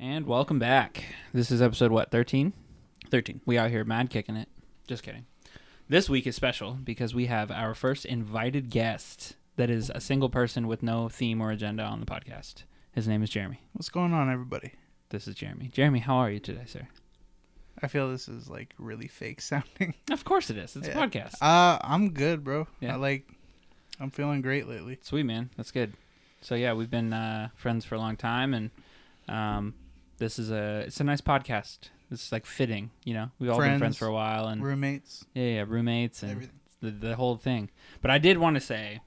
And welcome back. This is episode, 13? 13. We out here mad kicking it. Just kidding. This week is special because we have our first invited guest that is a single person with no theme or agenda on the podcast. His name is Jeremy. What's going on, everybody? This is Jeremy. Jeremy, how are you today, sir? I feel this is like really fake sounding. Of course it is. It's a podcast. I'm good, bro. Yeah. I'm feeling great lately. Sweet, man. That's good. So yeah, we've been friends for a long time, and it's a nice podcast. It's like fitting, you know. We've all been friends for a while, and roommates. Yeah, roommates and everything. The whole thing. But I did want to say,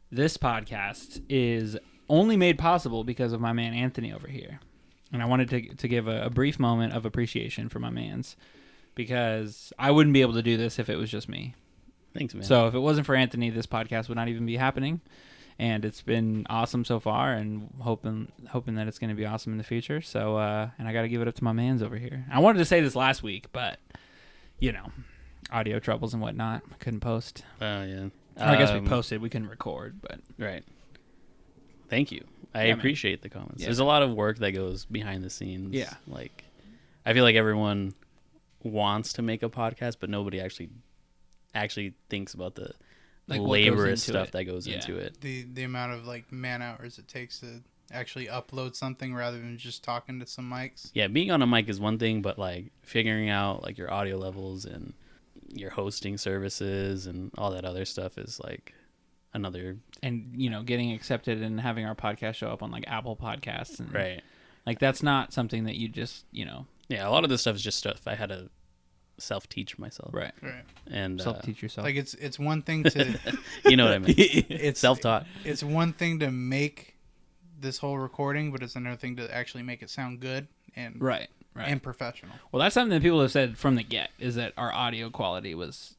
this podcast is only made possible because of my man Anthony over here, and I wanted to give a brief moment of appreciation for my man's, because I wouldn't be able to do this if it was just me. Thanks, man. So if it wasn't for Anthony, this podcast would not even be happening. And it's been awesome so far, and hoping that it's going to be awesome in the future. So, and I got to give it up to my mans over here. I wanted to say this last week, but, you know, audio troubles and whatnot. I couldn't post. Oh, yeah. I guess we posted. We couldn't record, but. Right. Thank you. I appreciate the comments. Yeah. There's a lot of work that goes behind the scenes. Yeah. Like, I feel like everyone wants to make a podcast, but nobody actually thinks about the laborious stuff that goes into it. The amount of man hours it takes to actually upload something rather than just talking to some mics. Yeah, being on a mic is one thing, but figuring out your audio levels and your hosting services and all that other stuff is another. And, you know, getting accepted and having our podcast show up on Apple Podcasts. And, right. That's not something that you just, you know. Yeah, a lot of this stuff is just stuff I had to self-teach myself. Right. And self-teach yourself. It's one thing to you know what I mean. It's self-taught. It's one thing to make this whole recording, but it's another thing to actually make it sound good and right and professional. Well, that's something that people have said from the get, is that our audio quality was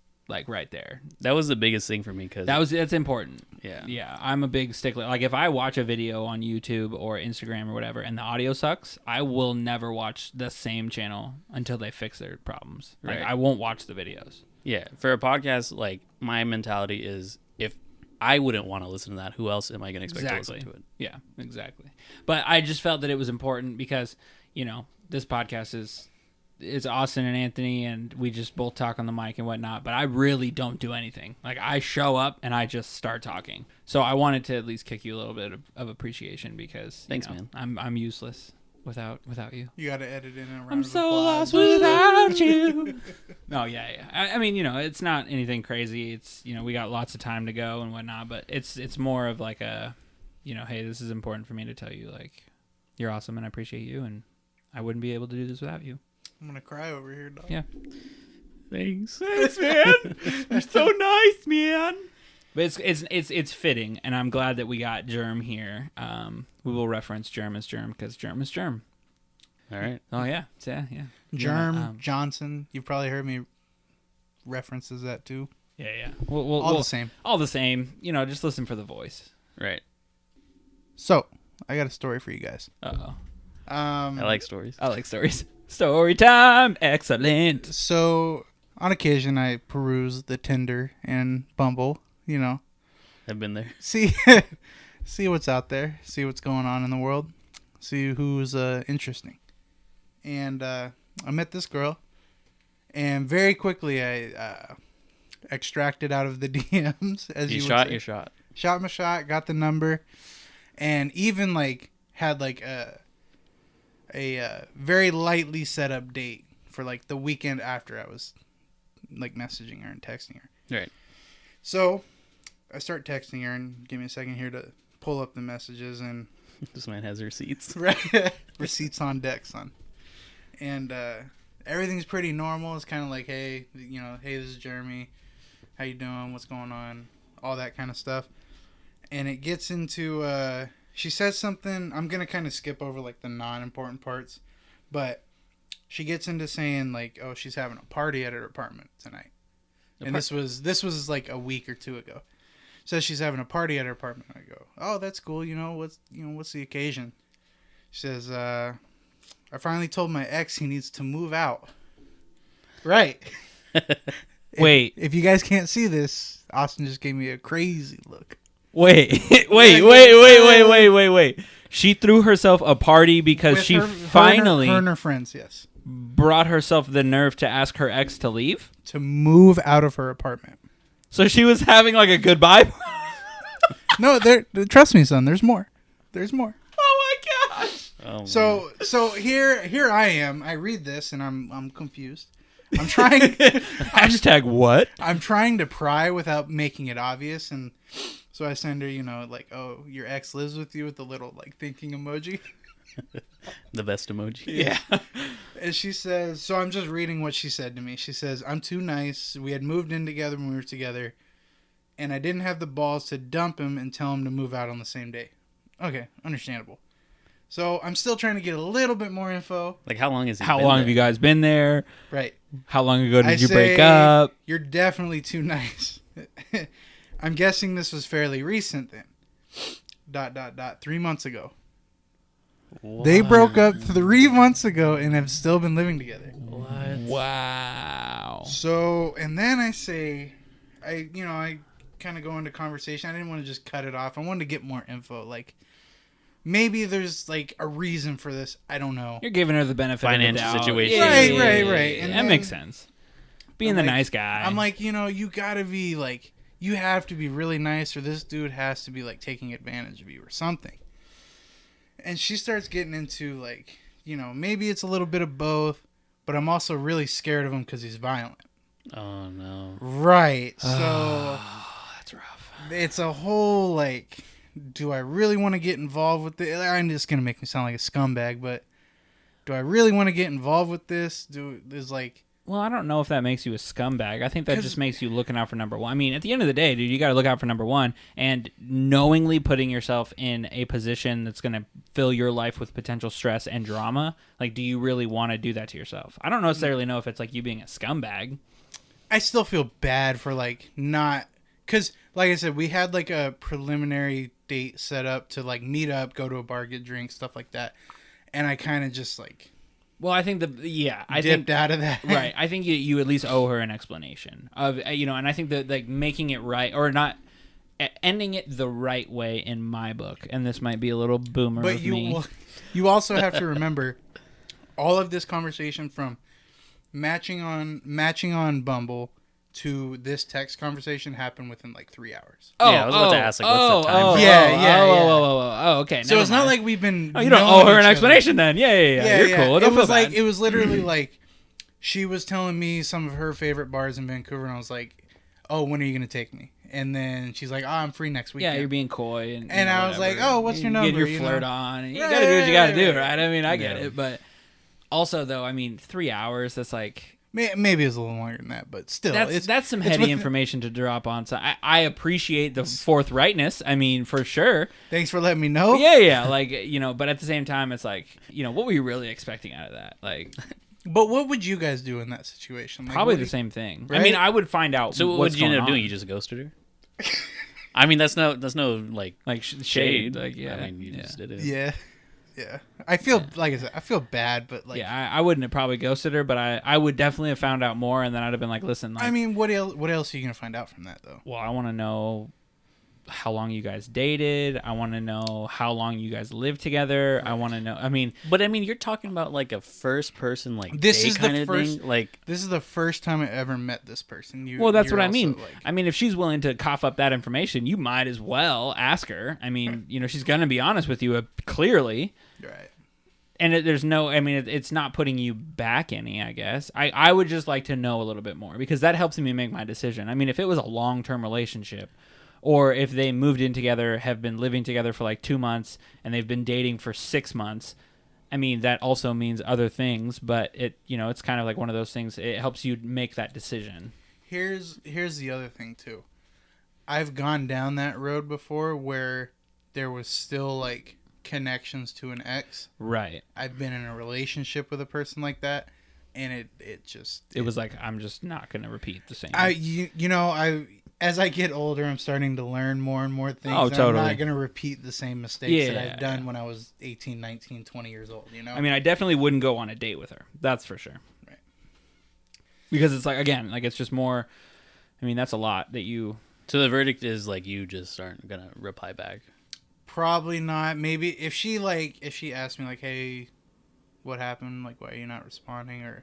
right there. That was the biggest thing for me, because that's important. Yeah, I'm a big stickler. If I watch a video on YouTube or Instagram or whatever and the audio sucks, I will never watch the same channel until they fix their problems. Right. I won't watch the videos. Yeah, for a podcast, my mentality is, if I wouldn't want to listen to that, who else am I going to expect to listen to it? Yeah, exactly. But I just felt that it was important because, you know, this podcast is Austin and Anthony, and we just both talk on the mic and whatnot, but I really don't do anything. I show up and I just start talking. So I wanted to at least kick you a little bit of appreciation, because thanks, man. I'm useless without you. You got to edit in a round I'm of so applause. lost without you. No, yeah. I mean, you know, it's not anything crazy. It's, you know, we got lots of time to go and whatnot, but it's more of a, you know, hey, this is important for me to tell you, you're awesome and I appreciate you, and I wouldn't be able to do this without you. I'm gonna cry over here, dog. Yeah. Thanks, man. You're so nice, man. But it's fitting, and I'm glad that we got Germ here. We will reference Germ as Germ because Germ is Germ. All right. Oh yeah. Yeah. Germ Johnson. You've probably heard me references that too. Yeah. All the same. All the same. You know, just listen for the voice. Right. So I got a story for you guys. Uh-oh. I like stories. I like stories. Story time. Excellent. So on occasion I peruse the Tinder and Bumble, you know. I've been there. See what's out there. See what's going on in the world. See who's interesting. And I met this girl, and very quickly I extracted out of the DMs, as you shot would say. your shot. Shot my shot, got the number, and even had a very lightly set up date for the weekend after I was messaging her and texting her. Right. So I start texting her, and give me a second here to pull up the messages, and this man has receipts. right, receipts on deck, son. And everything's pretty normal. It's kind of hey, hey, this is Jeremy. How you doing? What's going on? All that kind of stuff. And it gets into she says something. I'm gonna kind of skip over the non-important parts, but she gets into saying oh, she's having a party at her apartment tonight. And this was a week or two ago. Says she's having a party at her apartment. I go, oh, that's cool. What's the occasion? She says, I finally told my ex he needs to move out. Right. Wait. If you guys can't see this, Austin just gave me a crazy look. Wait. She threw herself a party because With she her finally and her friends, yes, brought herself the nerve to ask her ex to leave. to move out of her apartment. So she was having like a goodbye. No, trust me, son. There's more. There's more. Oh my gosh. Oh, So here I am. I read this and I'm confused. I'm trying. Hashtag what? I'm trying to pry without making it obvious, and so I send her, like, oh, your ex lives with you with the little like thinking emoji. the best emoji. Yeah. And she says, so I'm just reading what she said to me. She says, I'm too nice. We had moved in together when we were together, and I didn't have the balls to dump him and tell him to move out on the same day. Okay, understandable. So I'm still trying to get a little bit more info. Like, how long is it? How long have you guys been there? Right. How long ago did I you say, break up? You're definitely too nice. I'm guessing this was fairly recent then. ... 3 months ago. What? They broke up 3 months ago and have still been living together. What? Wow. So, and then I say, I kind of go into conversation. I didn't want to just cut it off. I wanted to get more info. Like, maybe there's like a reason for this. I don't know. You're giving her the benefit Financial of the doubt. situation. Right. And that then, makes sense. Being I'm the like- nice guy. I'm like, you gotta be like, you have to be really nice, or this dude has to be like taking advantage of you or something. And she starts getting into like, maybe it's a little bit of both, but I'm also really scared of him because he's violent. Oh no. Right. So that's rough. it's a whole like, do I really want to get involved with this? I'm just gonna make me sound like a scumbag, but do I really want to get involved with this? Well, I don't know if that makes you a scumbag. I think that 'Cause- just makes you looking out for number one. I mean, at the end of the day, dude, you got to look out for number one, and knowingly putting yourself in a position that's going to fill your life with potential stress and drama. Like, do you really want to do that to yourself? I don't necessarily know if it's like you being a scumbag. I still feel bad for like not, because like I said, we had like a preliminary date set up to like meet up, go to a bar, get drinks, stuff like that, and I kind of just like Well, I think I dipped out of that. Right. I think you at least owe her an explanation of, and I think that like making it right or not ending it the right way in my book. And this might be a little boomer But of me. you also have to remember all of this conversation from matching on Bumble to this text conversation happened within like 3 hours. Yeah, I was about to ask, like, what's the time? Yeah. Okay. So it's not mind. like we've been. Oh, you don't knowing owe her each an other. explanation then. Yeah. You're cool. Don't It was feel like bad. it was literally like she was telling me some of her favorite bars in Vancouver, and I was like, "Oh, when are you gonna take me?" And then she's like, "Oh, I'm free next weekend." Yeah, you're being coy, and I was like, "Oh, what's your number?" Get your you flirt know? on. And you Right, gotta do what you gotta do, right. right? I mean, I get Yeah. it, but also though, I mean, 3 hours. That's like. Maybe it's a little longer than that, but still, That's some it's heady within- information to drop on. So I appreciate the forthrightness. I mean, for sure. Thanks for letting me know. Yeah. Like, but at the same time, it's like, what were you really expecting out of that? Like, But what would you guys do in that situation? Like, probably what the do same thing. Right? I mean, I would find out. So what what's would you end going up doing? on. You just ghosted her? I mean, that's no like Like shade. shade. Like, yeah. I mean, you just did it. Yeah. I feel like I said, I feel bad, but like, I wouldn't have probably ghosted her, but I would definitely have found out more, and then I'd have been like, listen, like, I mean, what else are you gonna find out from that though? well, I want to know how long you guys dated. I want to know how long you guys lived together. I want to know. I mean, But I mean, you're talking about like a first person like This date is the kind of first- thing. Like, This is the first time I ever met this person. well, that's you're what I also, mean. like- I mean, if she's willing to cough up that information, you might as well ask her. I mean, she's gonna be honest with you clearly. right. And there's no, I mean, it's not putting you back any, I guess. I would just like to know a little bit more because that helps me make my decision. I mean, if it was a long-term relationship or if they moved in together, have been living together for like 2 months and they've been dating for 6 months, I mean, that also means other things, but it's kind of like one of those things. It helps you make that decision. Here's the other thing too. I've gone down that road before where there was still like connections to an ex. Right. I've been in a relationship with a person like that, and it was like, I'm just not going to repeat the same. As I get older, I'm starting to learn more and more things. Oh, and totally. I'm not going to repeat the same mistakes that Yeah, I've done when I was 18, 19, 20 years old, I mean, I definitely wouldn't go on a date with her. That's for sure. Right. Because it's like, again, like it's just more, I mean, that's a lot that you... so the verdict is like you just aren't gonna reply back. Probably not. Maybe if she asked me like, hey, what happened? Like, why are you not responding? Or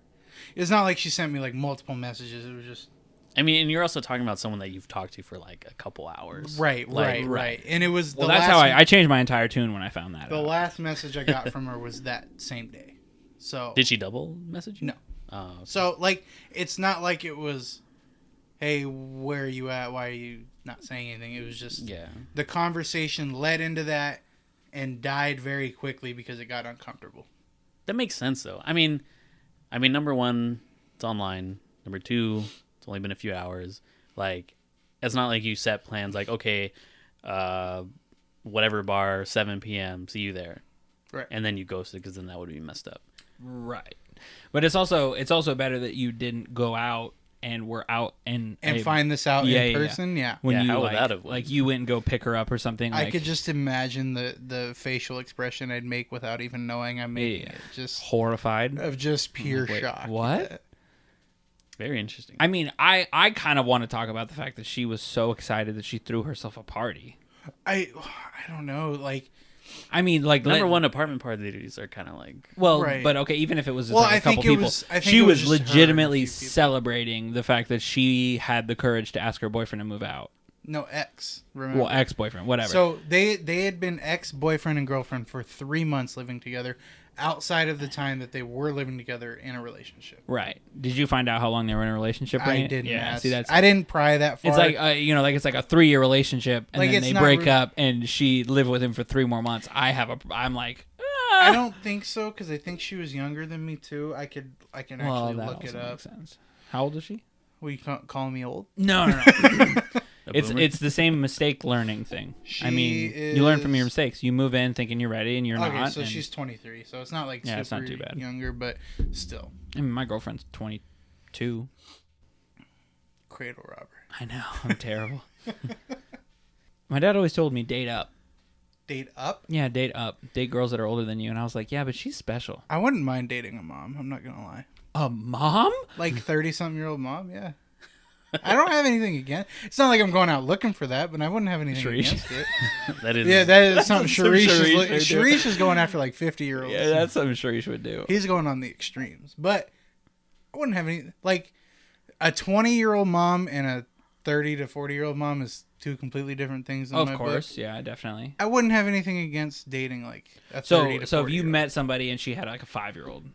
it's not like she sent me like multiple messages. It was just. I mean, and you're also talking about someone that you've talked to for like a couple hours. Right. And it was. Well, that's how I changed my entire tune when I found that. The last message I got from her was that same day. So. Did she double message you? No. Oh. Okay. So like, it's not like it was, hey, where are you at? Why are you not saying anything? It was just the conversation led into that and died very quickly because it got uncomfortable. That makes sense though. I mean, number one, it's online. Number two, it's only been a few hours. Like, it's not like you set plans like, okay, whatever bar, 7 p.m., see you there. Right. And then you ghosted because then that would be messed up. Right. But it's also better that you didn't go out and were out and find this out in person. Yeah. When you how would that have like you went and go pick her up or something. I could just imagine the facial expression I'd make without even knowing I'm making it. Just horrified of just pure shock. What? Yeah. Very interesting. I mean, I kind of want to talk about the fact that she was so excited that she threw herself a party. I don't know. Like, I mean, like number one, apartment parties are kind of like right. But okay, even if it was just like a couple people, she was legitimately celebrating the fact that she had the courage to ask her boyfriend to move out. No, ex. Remember? Well, ex-boyfriend, whatever. So they had been ex-boyfriend and girlfriend for 3 months living together, outside of the time that they were living together in a relationship. Right. Did you find out how long they were in a relationship? I didn't. Yeah. See, I didn't pry that far. It's like it's like a 3-year relationship, and like then they break up, and she lived with him for 3 more months. I'm like, I don't think so because I think she was younger than me too. I can actually look it up. Makes sense. How old is she? Well, you can't call me old. No. It's the same mistake learning thing. You learn from your mistakes. You move in thinking you're ready, and you're not. Okay, so she's 23, so it's not like super it's not too bad. Younger, but still. I mean, my girlfriend's 22. Cradle robber. I know. I'm terrible. My dad always told me date up. Date up? Yeah, date up. Date girls that are older than you. And I was like, yeah, but she's special. I wouldn't mind dating a mom. I'm not gonna lie. A mom? Like 30-something-year-old mom. Yeah. I don't have anything against. It's not like I'm going out looking for that, but I wouldn't have anything against it. That is. Yeah, that is something Sharish is going after like 50-year-olds. Yeah, that's something Sharish would do. He's going on the extremes, but I wouldn't have any like a 20-year-old mom and a 30 to 40-year-old mom is two completely different things. Of course, yeah, definitely. I wouldn't have anything against dating like a 30 to 40. So if you met somebody and she had like a 5-year-old,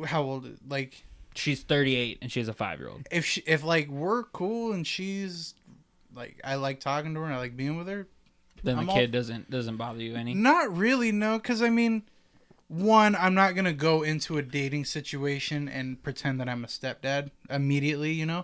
how old? Like. She's 38 and she has a 5-year-old. If like we're cool and she's like I like talking to her and I like being with her, then the kid doesn't bother you any. Not really, no, because I mean, one, I'm not gonna go into a dating situation and pretend that I'm a stepdad immediately, you know.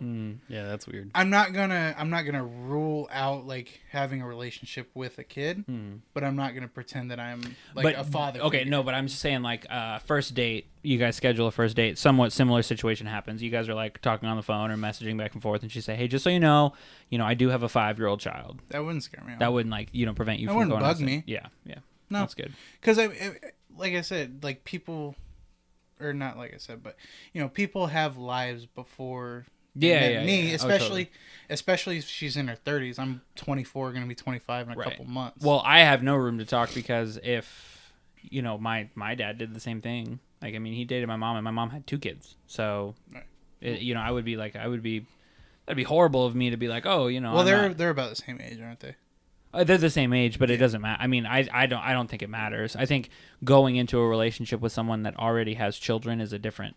Yeah, that's weird. I'm not gonna rule out like having a relationship with a kid, but I'm not gonna pretend that I'm like a father. Okay, no, but I'm just saying like first date. You guys schedule a first date. Somewhat similar situation happens. You guys are like talking on the phone or messaging back and forth, and she say, "Hey, just so you know, I do have a 5-year-old child." That wouldn't scare me. That wouldn't prevent you that from wouldn't going. Bug me. Yeah. No, that's good. Because like I said, like people, or not like I said, but people have lives before. Me, especially if she's in her 30s. I'm 24, going to be 25 in a couple months. Well, I have no room to talk because if my dad did the same thing. Like, I mean, he dated my mom, and my mom had 2 kids. So, I would be like, that'd be horrible of me to be like, oh, Well, they're about the same age, aren't they? They're the same age, but it doesn't matter. I mean, I don't think it matters. I think going into a relationship with someone that already has children is a different.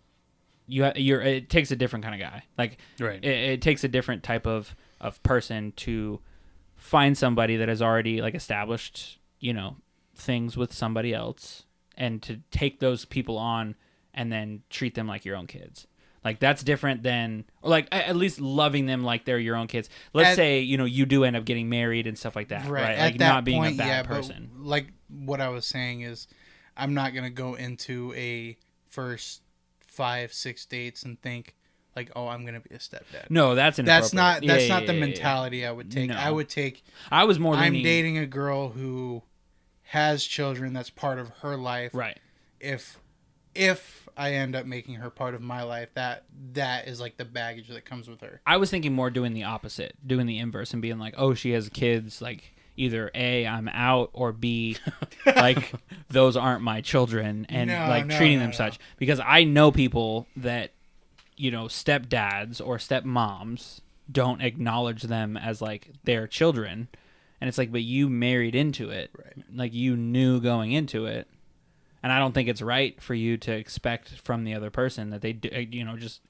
It takes a different kind of guy. Like, right. It takes a different type of person to find somebody that has already like established, things with somebody else, and to take those people on and then treat them like your own kids. Like, that's different than, or like at least loving them like they're your own kids. Let's say, you do end up getting married and stuff like that, right? Like, not being a bad person. But like what I was saying is, I'm not going to go into a first 5-6 dates and think like, oh, I'm going to be a stepdad. No, that's inappropriate. That's not the mentality I would take. No. I was more I'm dating a girl who has children. That's part of her life. Right. If I end up making her part of my life, that is like the baggage that comes with her. I was thinking more doing the opposite, doing the inverse, and being like, oh, she has kids, like, either A, I'm out, or B, like those aren't my children, and treating them such. Because I know people that, stepdads or stepmoms don't acknowledge them as like their children, and it's like, but you married into it, right? Like you knew going into it, and I don't think it's right for you to expect from the other person that they just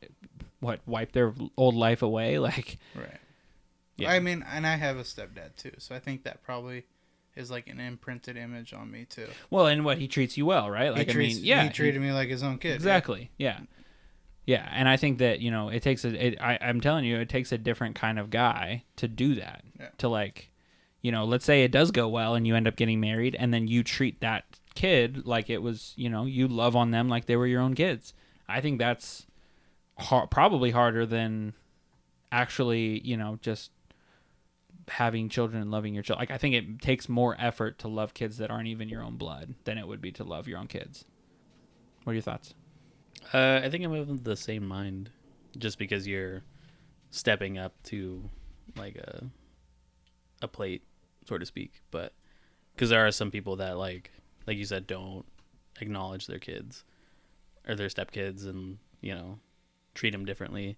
wipe their old life away, like. Right. Yeah. I mean, and I have a stepdad too, so I think that probably is like an imprinted image on me too. Well, and he treats you well, right? Like, he treated me like his own kid. Exactly. Yeah. Yeah, and I think that it takes I'm telling you, it takes a different kind of guy to do that. Yeah. To like, let's say it does go well and you end up getting married, and then you treat that kid like it was, you love on them like they were your own kids. I think that's probably harder than actually, just having children and loving your children. Like, I think it takes more effort to love kids that aren't even your own blood than it would be to love your own kids. What are your thoughts? I think I'm of the same mind, just because you're stepping up to like a plate, so to speak. But because there are some people that like you said, don't acknowledge their kids or their stepkids, and treat them differently.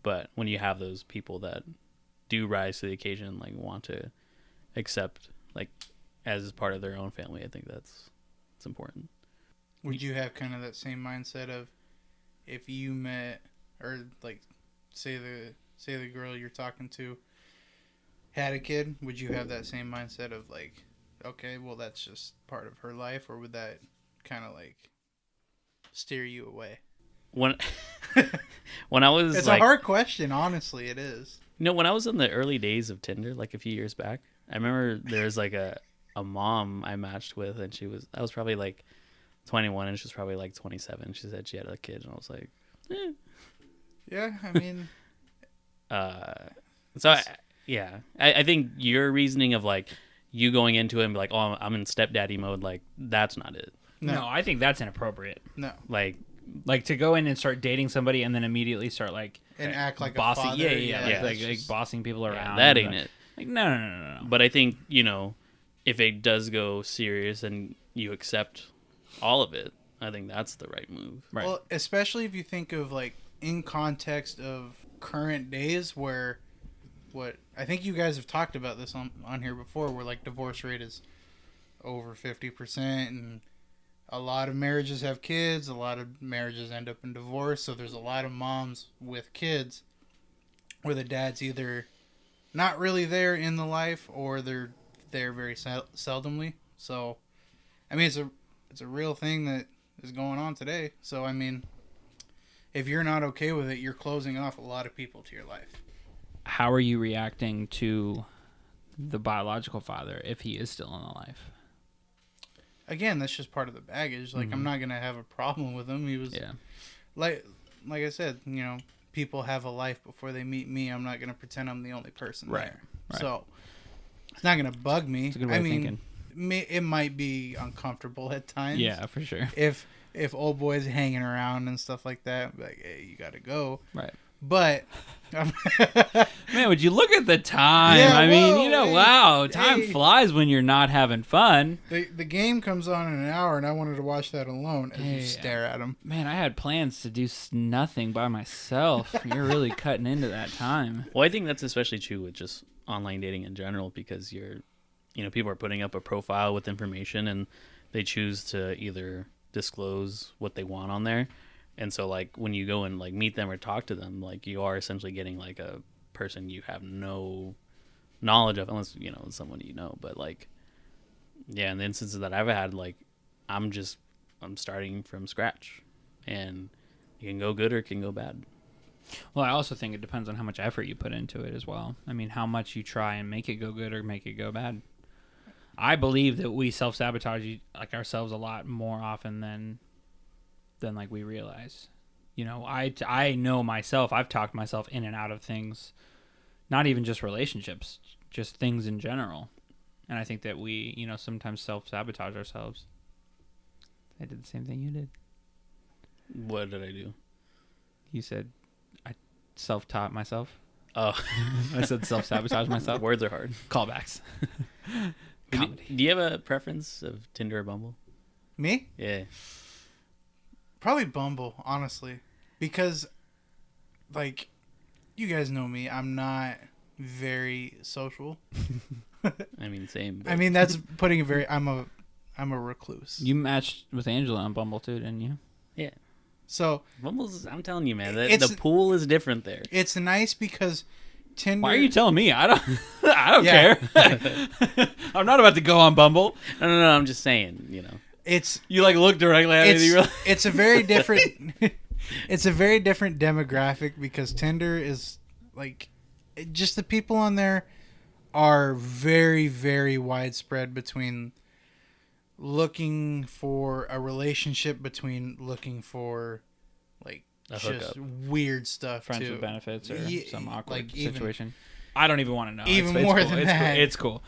But when you have those people that do rise to the occasion, like want to accept like as part of their own family, I think it's important. Would you have kind of that same mindset of if you met, or like say the girl you're talking to had a kid, would you have that same mindset of like, okay, well that's just part of her life, or would that kind of like steer you away? When I was, it's a hard question, honestly. It is. When I was in the early days of Tinder, like a few years back, I remember there was like a mom I matched with, and I was probably like 21, and she was probably like 27. She said she had a kid, and I was like, yeah, I mean, I think your reasoning of like you going into it and be like, oh, I'm in stepdaddy mode, like that's not it. No, I think that's inappropriate. No, like to go in and start dating somebody and then immediately start like and act like bossy, a father. like bossing people around. That ain't it. Like no. But I think if it does go serious and you accept all of it, I think that's the right move. Right. Well, especially if you think of like in context of current days, where what I think you guys have talked about this on here before, where like divorce rate is over 50%, and a lot of marriages have kids, a lot of marriages end up in divorce, so there's a lot of moms with kids where the dad's either not really there in the life, or they're there very seldomly. So, I mean, it's a real thing that is going on today. So, I mean, if you're not okay with it, you're closing off a lot of people to your life. How are you reacting to the biological father if he is still in the life? Again, that's just part of the baggage. Like, I'm not going to have a problem with him. He was, like I said, people have a life before they meet me. I'm not going to pretend I'm the only person there. Right. So, it's not going to bug me. It's a good way of thinking. It might be uncomfortable at times. Yeah, for sure. If old boy's hanging around and stuff like that, like, hey, you got to go. Right. But man, would you look at the time? Yeah, I mean, wow, time flies when you're not having fun. The game comes on in an hour, and I wanted to watch that alone as you stare at him. Man, I had plans to do nothing by myself. You're really cutting into that time. Well, I think that's especially true with just online dating in general, because people are putting up a profile with information, and they choose to either disclose what they want on there. And so, like, when you go and, like, meet them or talk to them, like, you are essentially getting, like, a person you have no knowledge of, unless, someone you know. But, like, yeah, in the instances that I've had, like, I'm starting from scratch. And it can go good or it can go bad. Well, I also think it depends on how much effort you put into it as well. I mean, how much you try and make it go good or make it go bad. I believe that we self-sabotage, like, ourselves a lot more often than like we realize. I know myself. I've talked myself in and out of things, not even just relationships, just things in general. And I think that we, sometimes self-sabotage ourselves. I did the same thing you did. What did I do? You said I self-taught myself. Oh. I said self-sabotage myself. Words are hard. Callbacks. Comedy. Do you have a preference of Tinder or Bumble? Me? Yeah. Probably Bumble, honestly. Because, like, you guys know me. I'm not very social. I mean, same. I mean, that's putting it very... I'm a recluse. You matched with Angela on Bumble too, didn't you? Yeah. So... Bumble's, I'm telling you, man, the pool is different there. It's nice because Tinder... Why are you telling me? I don't care. I'm not about to go on Bumble. No, I'm just saying, you know. You like look directly at it. It's a very different... It's a very different demographic because Tinder is like... Just the people on there are very, very widespread between looking for a relationship, between looking for like just hookup. weird stuff, Friends too. with benefits or some awkward like situation. I don't even want to know. Even it's more cool. than that. It's cool.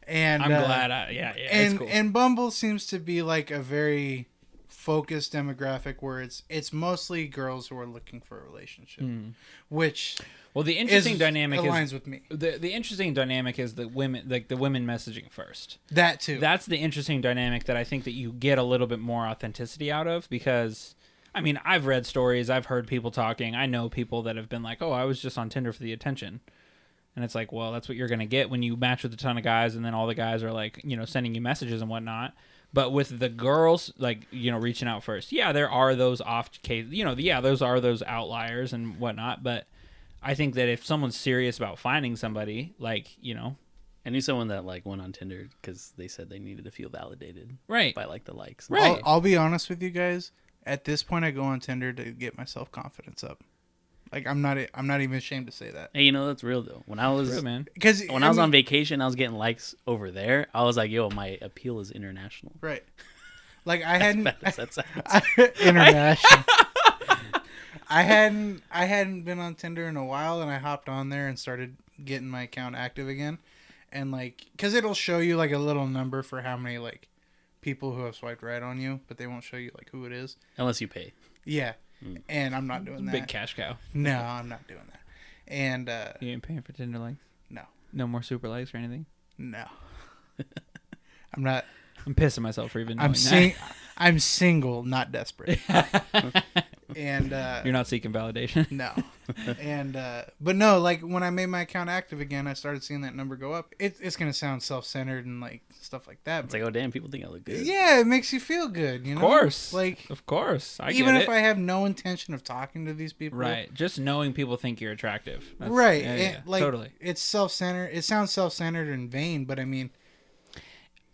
And I'm glad. It's cool. And Bumble seems to be like a very focused demographic where it's mostly girls who are looking for a relationship, which well, the interesting dynamic aligns with me. The interesting dynamic is the women, like the women messaging first. That too. That's the interesting dynamic that I think that you get a little bit more authenticity out of because, I mean, I've read stories, I've heard people talking, I know people that have been like, oh, I was just on Tinder for the attention. And it's like, well, that's what you're going to get when you match with a ton of guys and then all the guys are like, you know, sending you messages and whatnot. But with the girls, like, you know, reaching out first. Yeah, there are those off case, you know, those are those outliers and whatnot. But I think that if someone's serious about finding somebody, like, you know. I knew someone that like went on Tinder because they said they needed to feel validated. Right. By like the likes. Right. I'll be honest with you guys. At this point, I go on Tinder to get my self-confidence up. Like I'm not even ashamed to say that. Hey, you know that's real though. When I was because when I was on vacation, I was getting likes over there. I was like, yo, my appeal is international. Right. Like I hadn't that sounds. international. I hadn't been on Tinder in a while, and I hopped on there and started getting my account active again, and like because it'll show you like a little number for how many like people who have swiped right on you, but they won't show you like who it is Unless you pay. Yeah. And I'm not doing that. Big cash cow. No, I'm not doing that. And you ain't paying for Tinder likes? No. No more super likes or anything? No. I'm not. I'm pissing myself for even knowing that. I'm single, not desperate. And you're not seeking validation. No. And but no, like when I made my account active again, I started seeing that number go up. It's gonna sound self-centered and like stuff like that. It's like, oh damn, people think I look good. Yeah, it makes you feel good. You know, of course. Like of course. Even if I have no intention of talking to these people, right? Just knowing people think you're attractive, right? Yeah, like totally. It's self-centered. It sounds self-centered and vain, but I mean,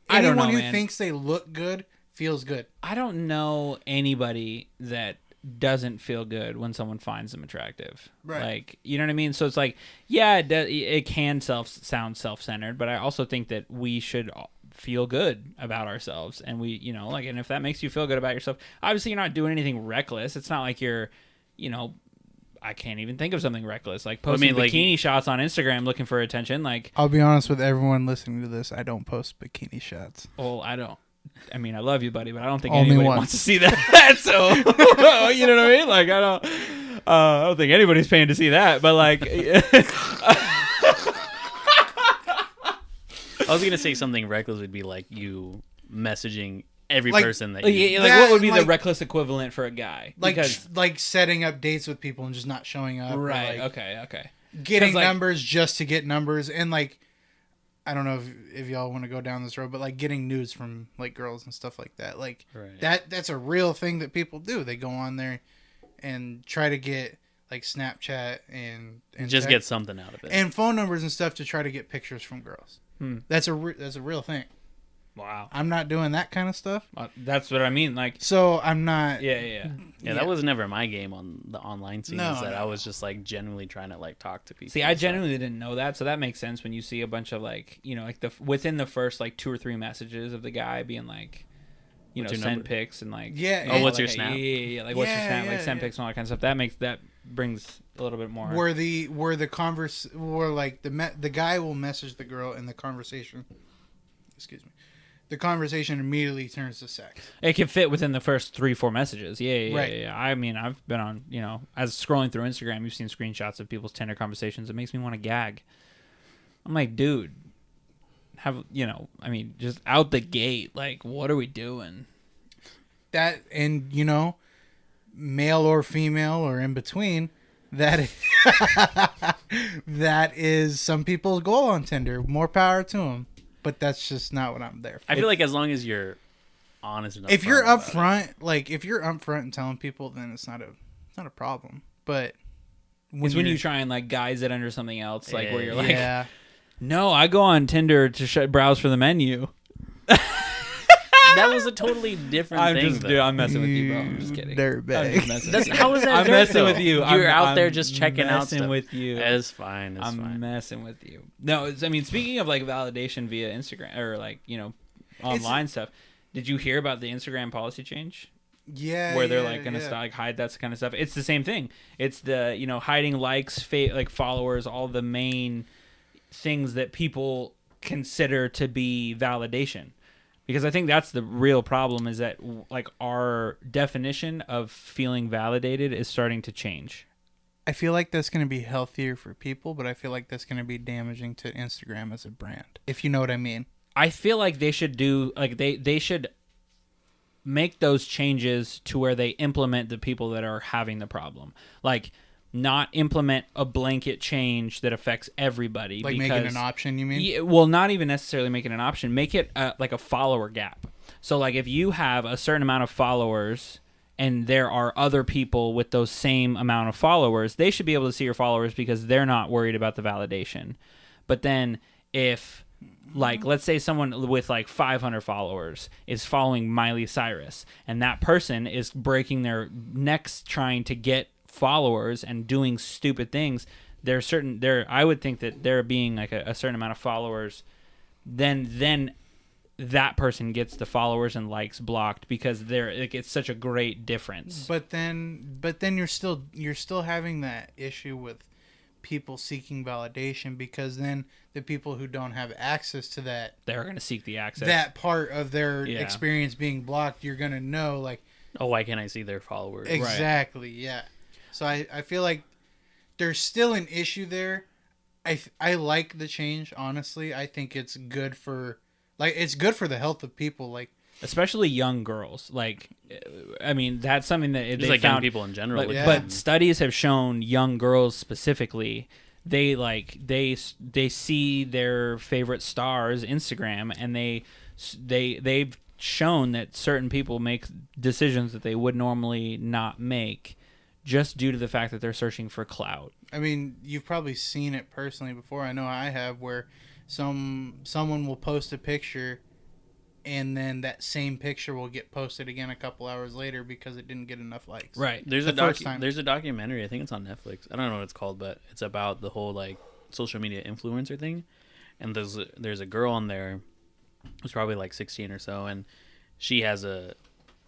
I don't know, anyone who man. thinks they look good feels good. I don't know anybody that doesn't feel good when someone finds them attractive. Right. Like, you know what I mean? So it's like, yeah, it can sound self-centered, but I also think that we should feel good about ourselves. And we, you know, like, and if that makes you feel good about yourself, obviously you're not doing anything reckless. It's not like you're, you know, I can't even think of something reckless. Like posting bikini shots on Instagram looking for attention. Like, I'll be honest with everyone listening to this. I don't post bikini shots. Well, I don't. I mean, I love you, buddy, but I don't think Only anybody once. wants to see that. So, you know what I mean? Like, I don't think anybody's paying to see that. But like, I was gonna say something reckless would be like you messaging every Like- person that like, you. what would be the like- reckless equivalent for a guy? Like Because, like setting up dates with people and just not showing up. or, right? like, Okay. Getting 'Cause, like- numbers just to get numbers, and like I don't know if y'all want to go down this road, but like getting nudes from like girls and stuff like that. Like Right. that's a real thing that people do. They go on there and try to get like Snapchat and just text get something out of it. and phone numbers and stuff to try to get pictures from girls. That's a real thing. Wow. I'm not doing that kind of stuff, That's what I mean. Like, so I'm not. yeah. Yeah, that was never my game on the online scene. No, is that no. I was just like genuinely trying to like talk to people. See, I genuinely didn't know that, so that makes sense when you see a bunch of like, you know, like within the first like 2 or 3 messages of the guy being like, you What's know, your send number? pics and like, Yeah, you and- know, what's like, your snap? Yeah, like what's your Yeah, snap, like yeah, send yeah. pics and all that kind of stuff. That brings a little bit more. Where the guy will message the girl and the conversation. Excuse me. The conversation immediately turns to sex. It can fit within the first 3-4 messages. Yeah. Right. I mean, I've been on, you know, as scrolling through Instagram, you've seen screenshots of people's Tinder conversations. It makes me want to gag. I'm like, dude, have, I mean, just out the gate, like, what are we doing? That, and male or female or in between, that that is some people's goal on Tinder. More power to them, but that's just not what I'm there for. I feel like as long as you're honest enough, if you're upfront, if you're upfront and telling people, then it's not a problem. But It's when you try and like guise it under something else, like where you're like, yeah. no, I go on Tinder to browse for the menu. That was a totally different thing. Dude, I'm messing with you, bro. I'm just kidding. Dirtbag. How is that? I'm messing with you. You're out there I'm just checking out stuff. Messing with you. It's fine. It's I'm fine. messing with you. No, I mean, speaking of like validation via Instagram or like online stuff, did you hear about the Instagram policy change? Yeah, where they're like gonna like hide that kind of stuff. It's the same thing. It's the hiding likes, like followers, all the main things that people consider to be validation. Because I think that's the real problem, is that like our definition of feeling validated is starting to change. I feel like that's going to be healthier for people, but I feel like that's going to be damaging to Instagram as a brand, if you know what I mean. I feel like they should do like they should make those changes to where they implement the people that are having the problem. Like, not implement a blanket change that affects everybody. Like making an option, you mean? Yeah, well, not even necessarily making an option. Make it like a follower gap. So, like, if you have a certain amount of followers and there are other people with those same amount of followers, they should be able to see your followers because they're not worried about the validation. But then if, like, let's say someone with like 500 followers is following Miley Cyrus, and that person is breaking their necks trying to get followers and doing stupid things, I would think that there being like a certain amount of followers, then that person gets the followers and likes blocked because it's such a great difference. But then you're still having that issue with people seeking validation, because then the people who don't have access to that, they're going to seek the access. That part of their experience being blocked, you're going to know, like, oh, why can't I see their followers? Exactly, right. Yeah. So I feel like there's still an issue there. I like the change, honestly. I think it's good for the health of people, like, especially young girls. Like, I mean, that's something that just they like found, young people in general. But studies have shown young girls specifically, they see their favorite stars Instagram, and they've shown that certain people make decisions that they would normally not make just due to the fact that they're searching for clout. I mean, you've probably seen it personally before. I know I have, where someone will post a picture, and then that same picture will get posted again a couple hours later because it didn't get enough likes. Right. There's a documentary, I think it's on Netflix. I don't know what it's called, but it's about the whole like social media influencer thing. And there's a girl on there who's probably like 16 or so, and she has a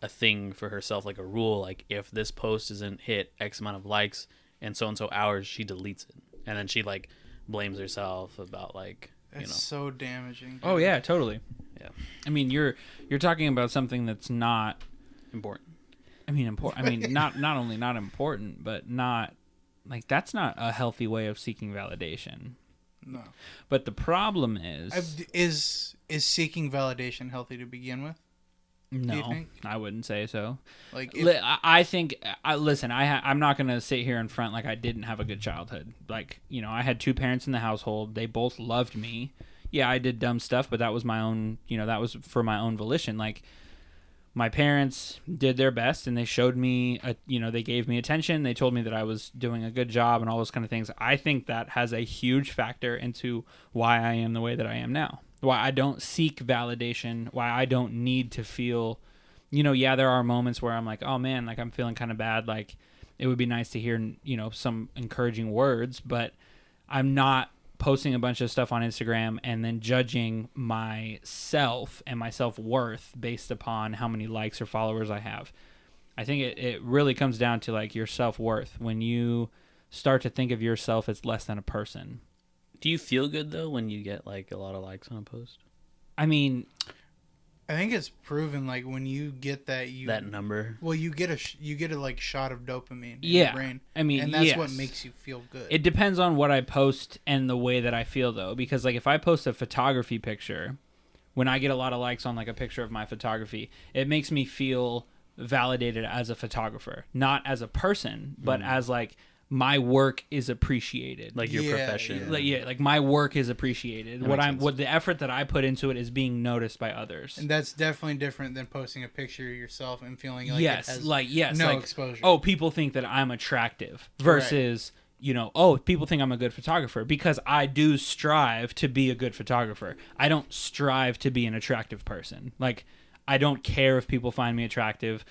thing for herself, like a rule, like if this post isn't hit X amount of likes and so hours, she deletes it. And then she like blames herself about like, That's so damaging. Dude. Oh yeah, totally. Yeah. I mean, you're talking about something that's not important. I mean, important. I mean, not only not important, but not like, that's not a healthy way of seeking validation. No. But the problem is seeking validation healthy to begin with? No, I wouldn't say so. Like, I think. Listen, I'm not gonna sit here in front like I didn't have a good childhood. Like, I had two parents in the household. They both loved me. Yeah, I did dumb stuff, but that was my own. That was for my own volition. Like, my parents did their best, and they showed me. They gave me attention. They told me that I was doing a good job, and all those kind of things. I think that has a huge factor into why I am the way that I am now. Why I don't seek validation, why I don't need to feel, there are moments where I'm like, oh man, like I'm feeling kind of bad. Like, it would be nice to hear, some encouraging words, but I'm not posting a bunch of stuff on Instagram and then judging myself and my self-worth based upon how many likes or followers I have. I think it really comes down to like your self-worth. When you start to think of yourself as less than a person. Do you feel good though when you get like a lot of likes on a post? I mean, I think it's proven like when you get that that number. Well, you get a like shot of dopamine in Yeah. your brain. I mean, and that's yes. what makes you feel good. It depends on what I post and the way that I feel, though, because like if I post a photography picture, when I get a lot of likes on like a picture of my photography, it makes me feel validated as a photographer, not as a person, but as like my work is appreciated. Like your profession. Like my work is appreciated. That makes sense. The effort that I put into it is being noticed by others. And that's definitely different than posting a picture of yourself and feeling like yes, it has no like, exposure. Oh, people think that I'm attractive versus, oh, people think I'm a good photographer, because I do strive to be a good photographer. I don't strive to be an attractive person. Like, I don't care if people find me attractive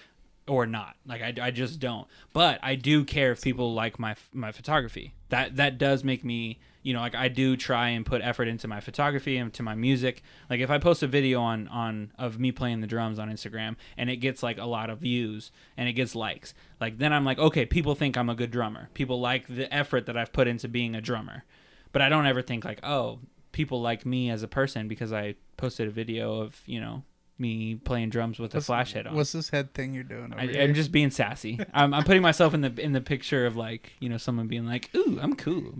or not. Like, I just don't. But I do care if people like my photography. That does make me, like, I do try and put effort into my photography and to my music. Like, if I post a video of me playing the drums on Instagram and it gets like a lot of views and it gets likes, like, then I'm like, okay, people think I'm a good drummer. People like the effort that I've put into being a drummer. But I don't ever think like, oh, people like me as a person because I posted a video of, me playing drums with a flash head on. What's this head thing you're doing over here? I'm just being sassy. I'm putting myself in the picture of like, someone being like, ooh, I'm cool.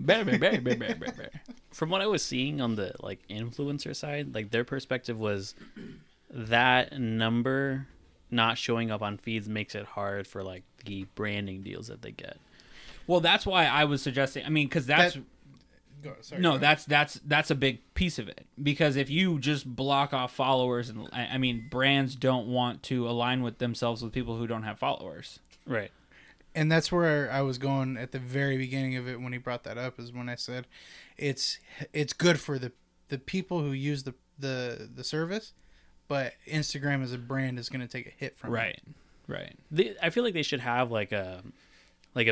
From what I was seeing on the like influencer side, like their perspective was that number not showing up on feeds makes it hard for like the branding deals that they get. Well, that's why I was suggesting. I mean, because that's that's a big piece of it, because if you just block off followers, and I mean, brands don't want to align with themselves with people who don't have followers. Right. And that's where I was going at the very beginning of it when he brought that up, is when I said it's good for the people who use the service, but Instagram as a brand is going to take a hit from it. Right. I feel like they should have like a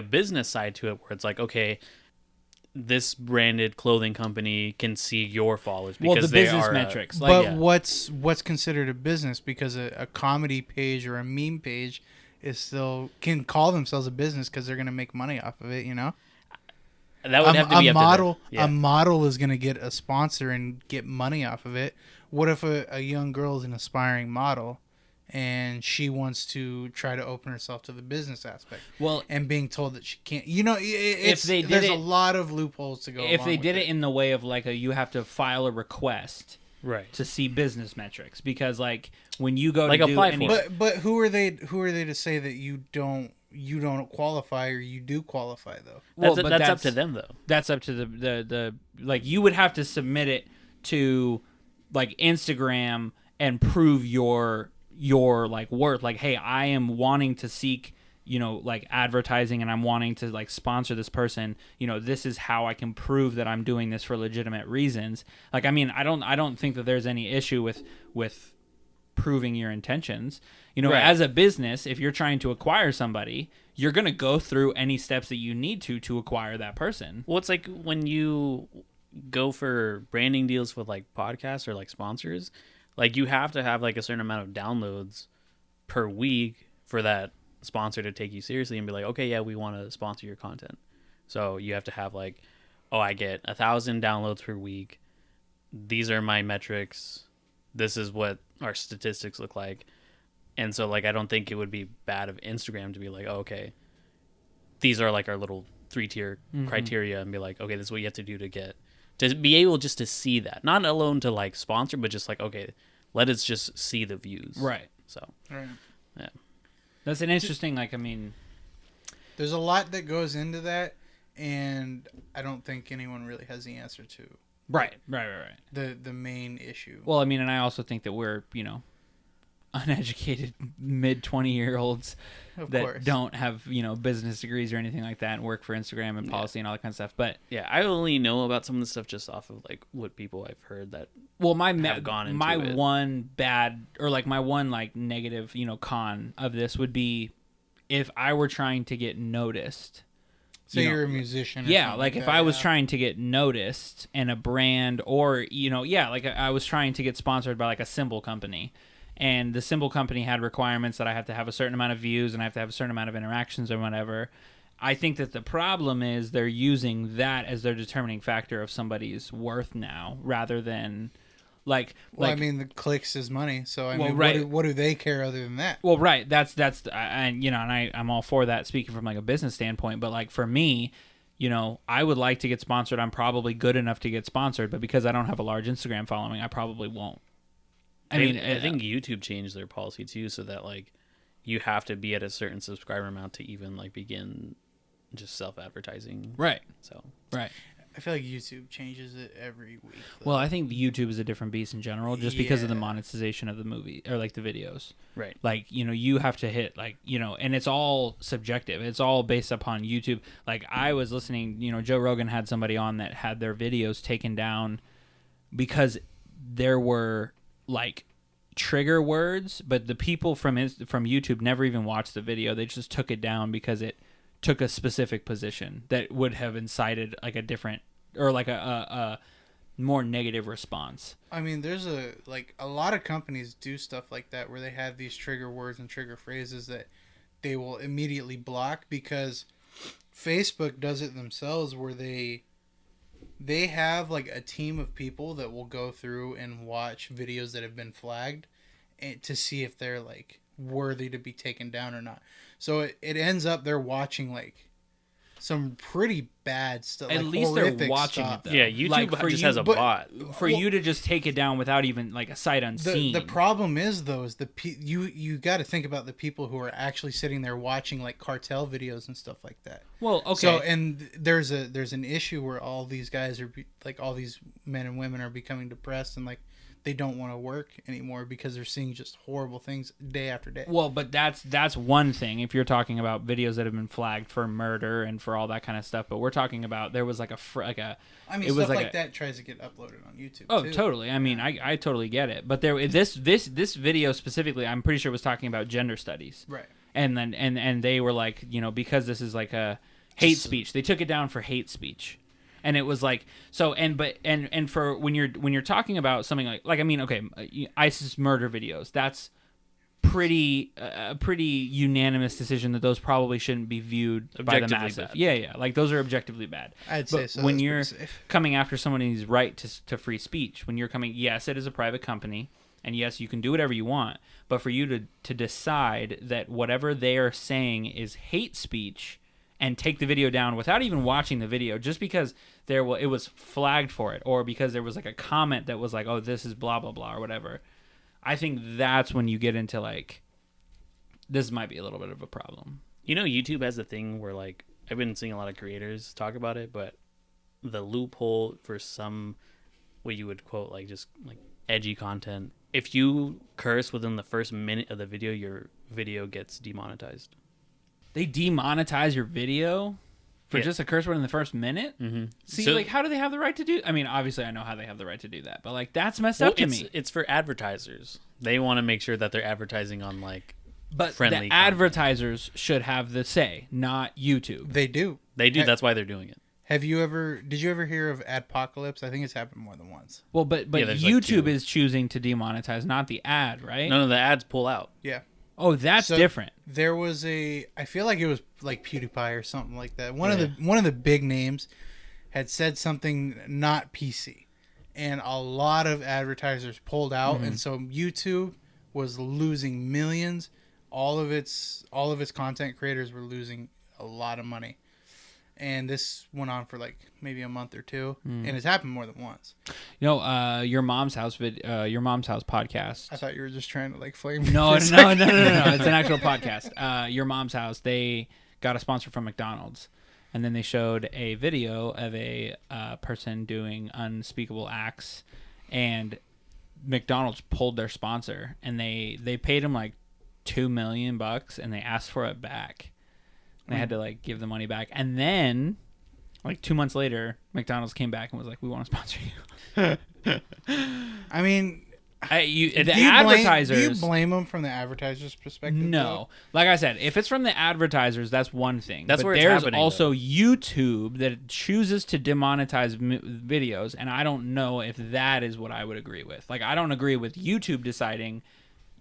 business side to it where it's like, okay, this branded clothing company can see your followers because the business metrics. But what's considered a business? Because a comedy page or a meme page is still can call themselves a business because they're going to make money off of it. That would have to be a up model. To them. Yeah. A model is going to get a sponsor and get money off of it. What if a young girl is an aspiring model and she wants to try to open herself to the business aspect? Well, and being told that she can't, there's a lot of loopholes to go. If they did it in the way of like you have to file a request, right, to see business metrics, because like when you go like to apply do any, for it. But who are they to say that you don't qualify or you do qualify though? That's up to them though. That's up to the like, you would have to submit it to like Instagram and prove your like worth, like, hey, I am wanting to seek like advertising and I'm wanting to like sponsor this person, this is how I can prove that I'm doing this for legitimate reasons. Like, I mean, I don't think that there's any issue with proving your intentions. Right. As a business, if you're trying to acquire somebody, you're going to go through any steps that you need to acquire that person. Well, it's like when you go for branding deals with like podcasts or like sponsors, like you have to have like a certain amount of downloads per week for that sponsor to take you seriously and be like, okay, yeah, we want to sponsor your content. So you have to have like, oh, I get 1,000 downloads per week. These are my metrics. This is what our statistics look like. And so like, I don't think it would be bad of Instagram to be like, oh, okay, these are like our little 3-tier criteria, and be like, okay, this is what you have to do to be able just to see that, not alone to like sponsor, but just like, okay, let us just see the views. Right. So, right. Yeah. That's an interesting, like, I mean, there's a lot that goes into that, and I don't think anyone really has the answer to. Right. The main issue. Well, I mean, and I also think that we're, uneducated mid-20-year-olds that don't have, business degrees or anything like that and work for Instagram and policy and all that kind of stuff. But yeah, I only know about some of the stuff just off of like what people I've heard that have gone into it. One bad, or like my one like negative, con of this would be if I were trying to get noticed. So you're a musician. Yeah, like if I was trying to get noticed and a brand, or like I was trying to get sponsored by like a cymbal company. And the cymbal company had requirements that I have to have a certain amount of views and I have to have a certain amount of interactions or whatever. I think that the problem is they're using that as their determining factor of somebody's worth now, rather than Like, Well, I mean, the clicks is money, so I Well, mean, right. what do they care other than that? well, right. And you know, and I'm all for that speaking from like a business standpoint. But like for me, you know, I would like to get sponsored. I'm probably good enough to get sponsored, but because I don't have a large Instagram following, I probably won't. I think YouTube changed their policy too, so that like you have to be at a certain subscriber amount to even like begin just self-advertising. Right. So Right. I feel like YouTube changes it every week. Well, I think YouTube is a different beast in general, just because of the Yeah. monetization of the movie or like the videos. right. Like, you know, you have to hit like, you know, and it's all subjective. It's all based upon YouTube. Like I was listening, you know, Joe Rogan had somebody on that had their videos taken down because there were like trigger words, but the people from YouTube never even watched the video. They just took it down because it took a specific position that would have incited like a different or like a more negative response. I mean, there's a lot of companies do stuff like that where they have these trigger words and trigger phrases that they will immediately block because Facebook does it themselves where they have like a team of people that will go through and watch videos that have been flagged to see if they're like worthy to be taken down or not. So it ends up they're watching like some pretty bad stuff. At like least they're horrific watching stuff. it though. Yeah, YouTube Like, for just you- has a but- bot. For Well- you to just take it down without even like a sight unseen. The problem is though is you got to think about the people who are actually sitting there watching like cartel videos and stuff like that. Well, okay. So and there's an issue where all these guys are like all these men and women are becoming depressed and like they don't want to work anymore because they're seeing just horrible things day after day. Well, but that's one thing if you're talking about videos that have been flagged for murder and for all that kind of stuff. But we're talking about there was like a I mean, it was stuff like like that tries to get uploaded on YouTube. oh too. totally. I mean, I totally get it. But there this video specifically, I'm pretty sure was talking about gender studies. Right. And then and they were like, you know, because this is like a hate speech, they took it down for hate speech. And it was like so, and for when you're talking about something like I mean, okay, ISIS murder videos. That's a pretty unanimous decision that those probably shouldn't be viewed by the Objectively massive. bad. Yeah, like those are objectively bad. I'd say But so. when That's you're pretty safe. coming after somebody's right to free speech, when you're coming, yes, it is a private company, and yes, you can do whatever you want. But for you to decide that whatever they are saying is hate speech and take the video down without even watching the video, just because it was flagged for it, or because there was like a comment that was like, oh, this is blah blah blah or whatever. I think that's when you get into like, this might be a little bit of a problem. You know, YouTube has a thing where like I've been seeing a lot of creators talk about it, but the loophole for some what you would quote like just like edgy content. If you curse within the first minute of the video, your video gets demonetized. They demonetize your video for Yeah. just a curse word in the first minute? Mm-hmm. See, like, how do they have the right to do? I mean, obviously, I know how they have the right to do that, but like, that's messed up to me. It's for advertisers. They want to make sure that they're advertising on like But friendly the content. advertisers should have the say, not YouTube. They do. They do. That's why they're doing it. Did you ever hear of Adpocalypse? I think it's happened more than once. Well, but Yeah, there's like YouTube two. is choosing to demonetize, not the ad, right? No, the ads pull out. Yeah. Oh, that's So- different. There was I feel like it was like PewDiePie or something like that. One of the big names had said something not PC, and a lot of advertisers pulled out, and so YouTube was losing millions. All of its content creators were losing a lot of money, and this went on for like maybe a month or two, and it's happened more than once. You know, your mom's house your mom's house podcast. I thought you were just trying to like flame. No, for a second. no. It's an actual podcast. Your mom's house. They got a sponsor from McDonald's, and then they showed a video of a person doing unspeakable acts, and McDonald's pulled their sponsor, and they paid him like $2 million, and they asked for it back. They had to like give the money back, and then like 2 months later, McDonald's came back and was like, "We want to sponsor you." I mean, The do advertisers. you blame them from the advertiser's perspective? No, like I said, if it's from the advertisers, that's one thing. That's but where it's there's happening, also YouTube that chooses to demonetize videos, and I don't know if that is what I would agree with. Like, I don't agree with YouTube deciding,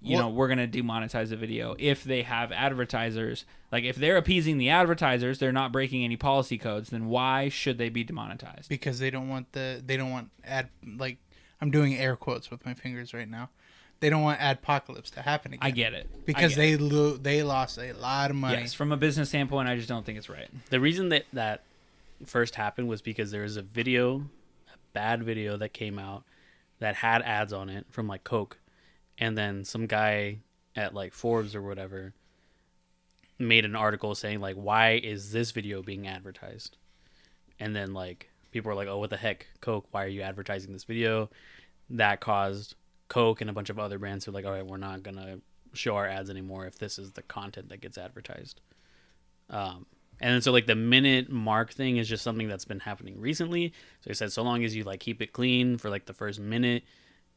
you know, we're gonna demonetize the video if they have advertisers. Like, if they're appeasing the advertisers, they're not breaking any policy codes. Then why should they be demonetized? Because they don't want I'm doing air quotes with my fingers right now. They don't want Adpocalypse to happen again. I get it. Because they lost a lot of money. Yes, from a business standpoint, I just don't think it's right. The reason that first happened was because there was a bad video that came out that had ads on it from like Coke, and then some guy at like Forbes or whatever made an article saying like, why is this video being advertised? And then like people were like, oh, what the heck, Coke, why are you advertising this video? That caused Coke and a bunch of other brands who were like, all right, we're not gonna show our ads anymore if this is the content that gets advertised. And then so like the minute mark thing is just something that's been happening recently. So he said, so long as you like keep it clean for like the first minute,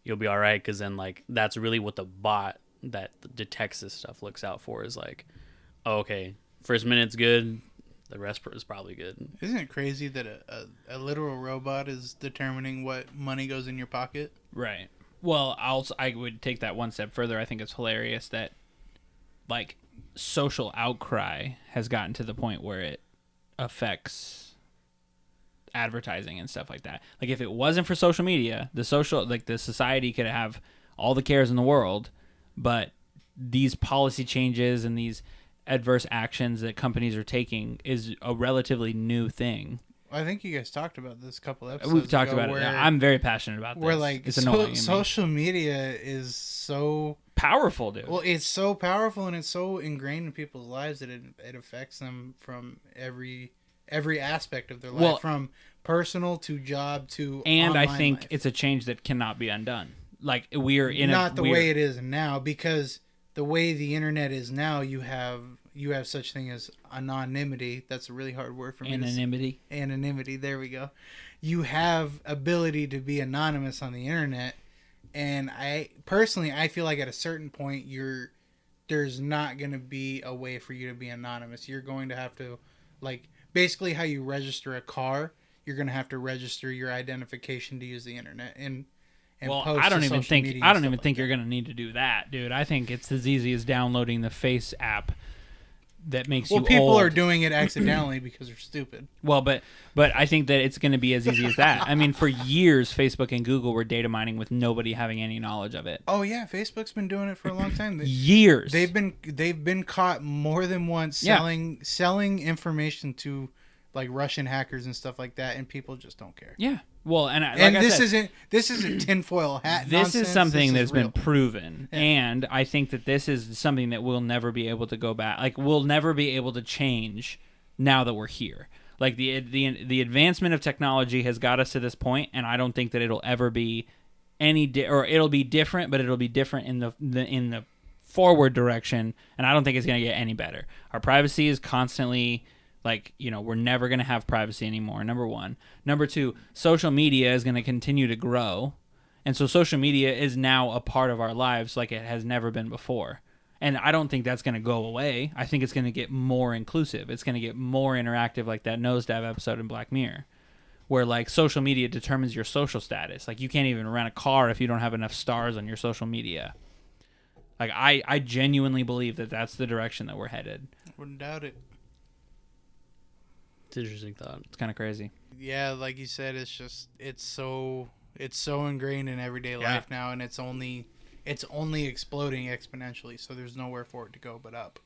you'll be all right. Because then like that's really what the bot that detects this stuff looks out for is like, oh, okay, first minute's good, the rest is probably good. Isn't it crazy that a literal robot is determining what money goes in your pocket? Right. Well, I would take that one step further. I think it's hilarious that like social outcry has gotten to the point where it affects advertising and stuff like that. Like if it wasn't for social media, the society could have all the cares in the world, but these policy changes and these adverse actions that companies are taking is a relatively new thing. I think you guys talked about this a couple episodes We've talked ago about it. I'm very passionate about this. Where like it's annoying. Social media is so powerful, dude. Well, it's so powerful and it's so ingrained in people's lives that it affects them from every aspect of their life, from personal to job to and I online think life. it's a change that cannot be undone. Like we are in not the way it is now, because the way the internet is now, you have such thing as anonymity. That's a really hard word for me. Anonymity. There we go. You have ability to be anonymous on the internet, and I feel like at a certain point there's not going to be a way for you to be anonymous. You're going to have to, like, basically how you register a car, you're going to have to register your identification to use the internet and well, post I don't to even social think media I and don't stuff even like think that. you're gonna need to do that, dude. I think it's as easy as downloading the Face app that makes you old. Well, people are doing it accidentally because they're stupid. Well, but I think that it's going to be as easy as that. I mean, for years, Facebook and Google were data mining with nobody having any knowledge of it. Oh yeah, Facebook's been doing it for a long time. Years. They've been caught more than once selling information to like Russian hackers and stuff like that, and people just don't care. Yeah. Well, and this isn't tinfoil hat. This nonsense. is something This that's is real. been proven, Yeah. and I think that this is something that we'll never be able to go back. Like we'll never be able to change now that we're here. Like the advancement of technology has got us to this point, and I don't think that it'll ever be or it'll be different, but it'll be different in the forward direction, and I don't think it's going to get any better. Our privacy is constantly. Like, you know, we're never going to have privacy anymore, number one. Number two, social media is going to continue to grow. And so social media is now a part of our lives like it has never been before. And I don't think that's going to go away. I think it's going to get more inclusive. It's going to get more interactive, like that nosedive episode in Black Mirror, where, like, social media determines your social status. Like, you can't even rent a car if you don't have enough stars on your social media. Like, I genuinely believe that that's the direction that we're headed. Wouldn't doubt it. It's an interesting thought. It's kind of crazy. Yeah, like you said, it's so ingrained in everyday life now, and it's only exploding exponentially. So there's nowhere for it to go but up.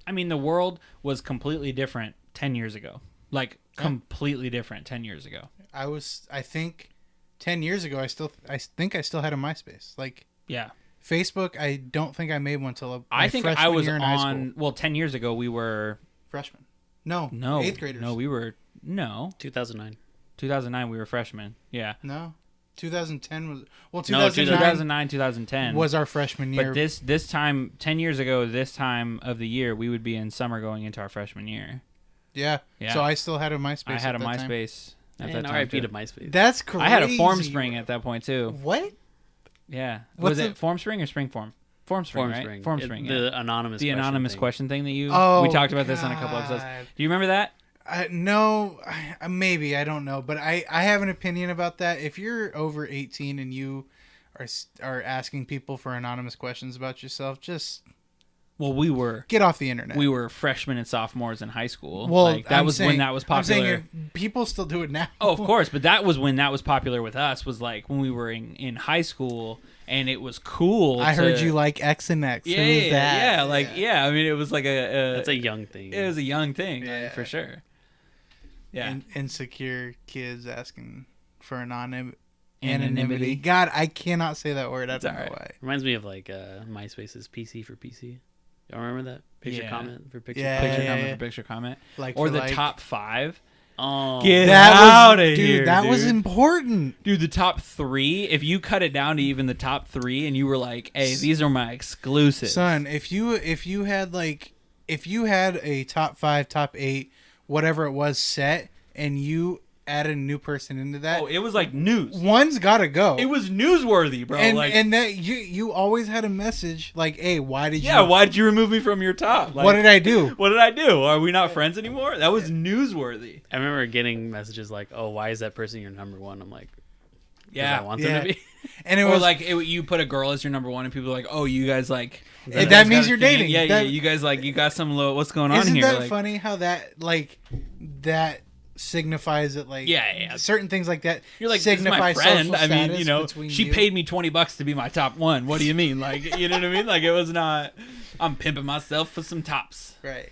I mean, the world was completely different 10 years ago. Like completely different 10 years ago. I think 10 years ago, I think I still had a MySpace. Like, yeah. Facebook, I don't think I made one until I think I was year in high school. well, 10 years ago we were Freshmen. No, 8th graders. No, we were 2009. 2009 we were freshmen. Yeah. No. 2010 was 2009 2010 was our freshman year. But this time 10 years ago, this time of the year, we would be in summer going into our freshman year. Yeah. So I still had a MySpace. I had a MySpace at that time. RIP to MySpace. That's crazy. I had a FormSpring at that point too. What? Yeah. Was it FormSpring or SpringForm? FormSpring, right? FormSpring. The anonymous question thing that you. Oh, we talked about this on a couple episodes. Do you remember that? No, maybe I don't know, but I have an opinion about that. If you're over 18 and you are asking people for anonymous questions about yourself, just Well, we were Get off the internet. freshmen and sophomores in high school. Well, like, that was when that was popular. I'm saying people still do it now. Oh, of course, but that was when that was popular with us. Was like when we were in high school, and it was cool. I heard you like X and X. Yeah, Who's that? I mean, it was like That's a young thing. It was a young thing, Yeah. for sure. Yeah, Insecure kids asking for anonymity. Anonymity. God, I cannot say that word. I don't know alright. why. Reminds me of like MySpace's PC for PC. Y'all remember that? Picture Yeah. comment for picture. Yeah. picture comment for picture comment, Like or for the like. top 5. Oh, Get That out was, of dude. here, That was dude. important. Dude, the top 3. If you cut it down to even the top 3, and you were like, "Hey, these are my exclusives." Son, if you had a top 5, top 8, whatever it was set, and you added a new person into that, Oh, it was like news. one's gotta go. It was newsworthy, bro. and that you always had a message like, hey, why did you? why did you remove me from your top? Like, What did I do? What did I do? Are we not friends anymore? That was newsworthy. I remember getting messages like, "Oh, why is that person your number one?" I'm like, Yeah, I want them to be. And it or was like you put a girl as your number 1, and people are like, "Oh, you guys like." that you guys means got you're a thing." dating. Yeah, That- You guys like you got some little. What's going on isn't here? that Like, funny how that signifies that like Yeah. certain things like that You're like, this is signify my friend. social I mean, status you know, between she you. paid me $20 to be my top 1. What do you mean? Like, you know what I mean? Like, it was not. I'm pimping myself for some tops. Right.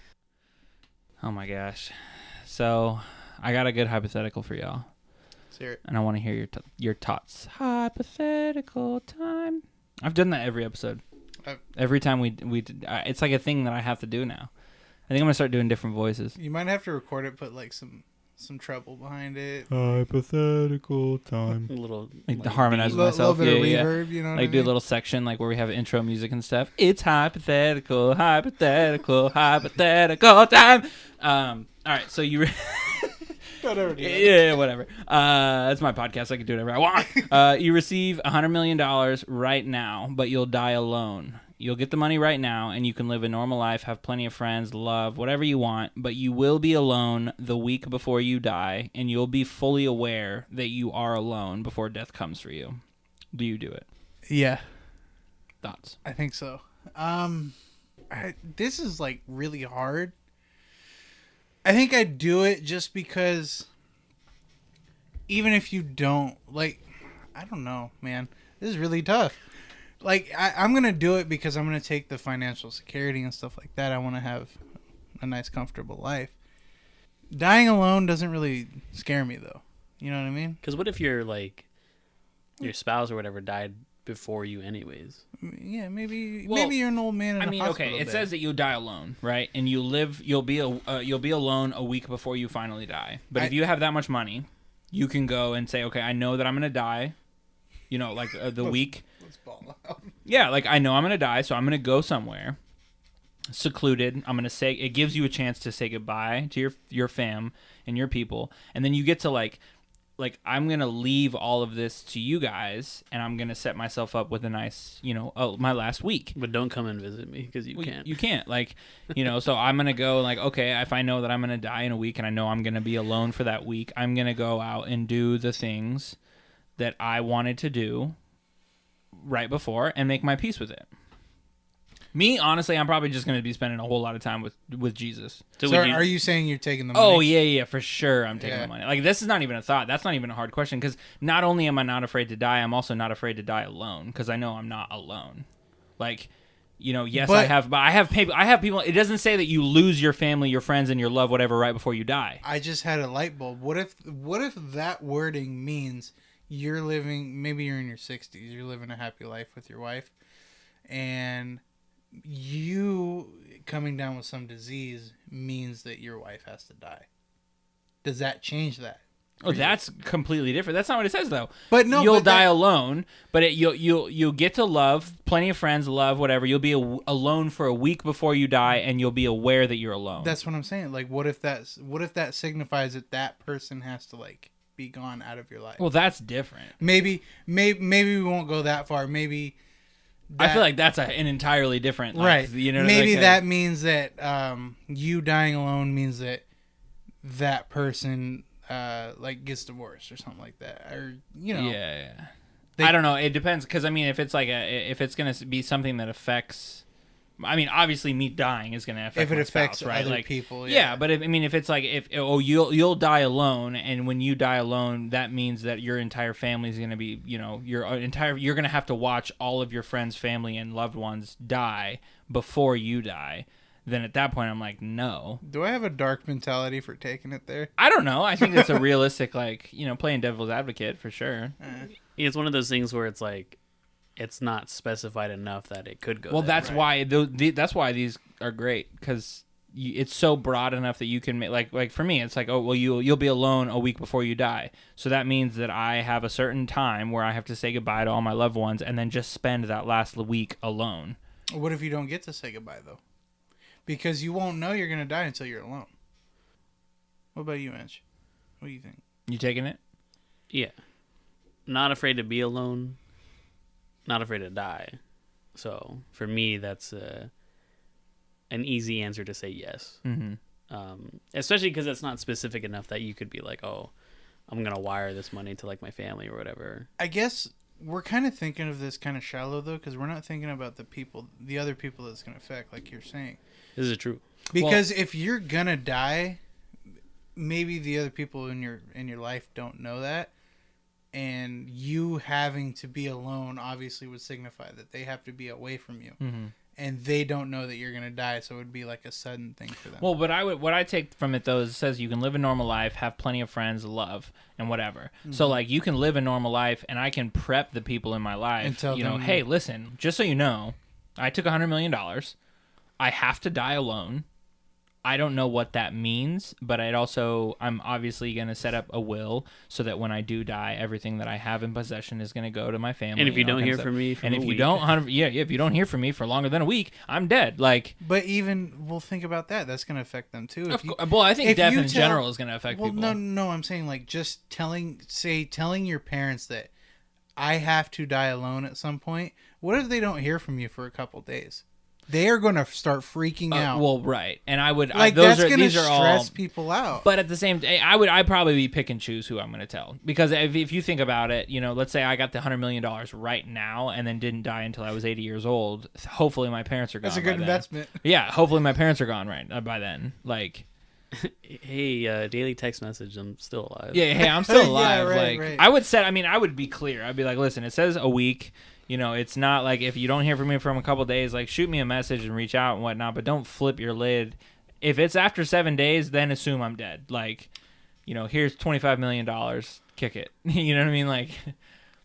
Oh my gosh. So, I got a good hypothetical for y'all, Sure. and I want to hear your tots. Hypothetical time. I've done that every episode. Every time it's like a thing that I have to do now. I think I'm gonna start doing different voices. You might have to record it, put like some treble behind it, Hypothetical time. A little Like to harmonize a with little myself. bit of Yeah. reverb. You know, what I Like do a mean? little section like where we have intro music and stuff. It's hypothetical time. All right, so you. Whatever, dude. Yeah, whatever. That's my podcast. I can do whatever I want. You receive $100 million right now, but you'll die alone. You'll get the money right now, and you can live a normal life, have plenty of friends, love, whatever you want, but you will be alone the week before you die, and you'll be fully aware that you are alone before death comes for you. Do you do it? Yeah, Thoughts? I think so. This is like really hard. I think I'd do it just because even if you don't, like, I don't know, man. This is really tough. Like, I'm going to do it because I'm going to take the financial security and stuff like that. I want to have a nice, comfortable life. Dying alone doesn't really scare me, though. You know what I mean? Because what if your your spouse or whatever died before you, anyways? Yeah, maybe Well, you're an old man in I a mean, hospital okay, it bed. says that you die alone, right? And you'll be alone a week before you finally die. But if you have that much money, you can go and say, okay, I know that I'm going to die. You know, like the week. Let's ball out. Yeah, like I know I'm going to die, so I'm going to go somewhere secluded. I'm going to say it gives you a chance to say goodbye to your fam and your people, and then you get to like I'm going to leave all of this to you guys, and I'm going to set myself up with a nice, my last week. But don't come and visit me because you can't. You can't, so I'm going to go okay, if I know that I'm going to die in a week and I know I'm going to be alone for that week, I'm going to go out and do the things that I wanted to do right before and make my peace with it. Me, honestly, I'm probably just going to be spending a whole lot of time with Jesus. So are you saying you're taking the money? Oh, yeah, for sure I'm taking Yeah. the money. Like, this is not even a thought. That's not even a hard question, because not only am I not afraid to die, I'm also not afraid to die alone, because I know I'm not alone. Like, yes, But I have people. It doesn't say that you lose your family, your friends, and your love, whatever, right before you die. I just had a light bulb. What if that wording means you're living, maybe you're in your 60s, you're living a happy life with your wife, and you coming down with some disease means that your wife has to die. Does that change that? Oh, that's completely different. That's not what it says, though. But no, you'll but die alone, but you'll get to love plenty of friends, love whatever. You'll be alone for a week before you die, and you'll be aware that you're alone. That's what I'm saying. Like, what if that signifies that person has to be gone out of your life? Well, that's different. Maybe we won't go that far. Maybe I feel like that's an entirely different, right. Maybe like that means that you dying alone means that person gets divorced or something like that, or Yeah. I don't know. It depends, because I mean, if it's if it's gonna be something that affects I mean, obviously, me dying is going to affect If it my affects spouse, right? other Like, people, yeah. But if it's like you'll die alone, and when you die alone, that means that your entire family is going to be, you're going to have to watch all of your friends, family, and loved ones die before you die. Then at that point, I'm like, no. Do I have a dark mentality for taking it there? I don't know. I think it's a realistic, like, playing devil's advocate for sure. It's one of those things where it's like, it's not specified enough that it could go. Well, there. that's why that's why these are great, because it's so broad enough that you can make like for me, it's like, oh well, you'll be alone a week before you die, so that means that I have a certain time where I have to say goodbye to all my loved ones, and then just spend that last week alone. What if you don't get to say goodbye though? Because you won't know you're gonna die until you're alone. What about you, Ange? What do you think? You taking it? Yeah. Not afraid to be alone. Not afraid to die. So for me, that's an easy answer to say yes. Mm-hmm. Especially because it's not specific enough that you could be like, oh, I'm gonna wire this money to like my family or whatever. I guess we're kind of thinking of this kind of shallow though, because we're not thinking about the other people that's gonna affect, like you're saying. This is true. Because if you're gonna die, maybe the other people in your life don't know that. And you having to be alone obviously would signify that they have to be away from you, and they don't know that you're gonna die, so it would be like a sudden thing for them. Well, what I take from it though is it says you can live a normal life, have plenty of friends, love, and whatever. Mm-hmm. So like you can live a normal life, and I can prep the people in my life, and tell them, hey, listen, just so you know, I took $100 million. I have to die alone. I don't know what that means, but I'm obviously going to set up a will so that when I do die, everything that I have in possession is going to go to my family. And if you don't hear from me, if you don't hear from me for longer than a week, I'm dead. Like, but we'll think about that. That's going to affect them too. I think death in general is going to affect people. No, I'm saying like just telling your parents that I have to die alone at some point. What if they don't hear from you for a couple days? They are going to start freaking out. Well, right, and I would that's going to stress people out. But at the same day, I'd probably be pick and choose who I'm going to tell, because if you think about it, let's say I got the $100 million right now and then didn't die until I was 80 years old. Hopefully, my parents are gone. That's a good investment. Yeah, hopefully my parents are gone by then. Like, hey, daily text message, I'm still alive. Yeah, hey, I'm still alive. Yeah, right. I would be clear. I'd be like, listen, it says a week. It's not like if you don't hear from me from a couple days, like shoot me a message and reach out and whatnot, but don't flip your lid. If it's after 7 days, then assume I'm dead. Like, here's $25 million, kick it. You know what I mean? Like,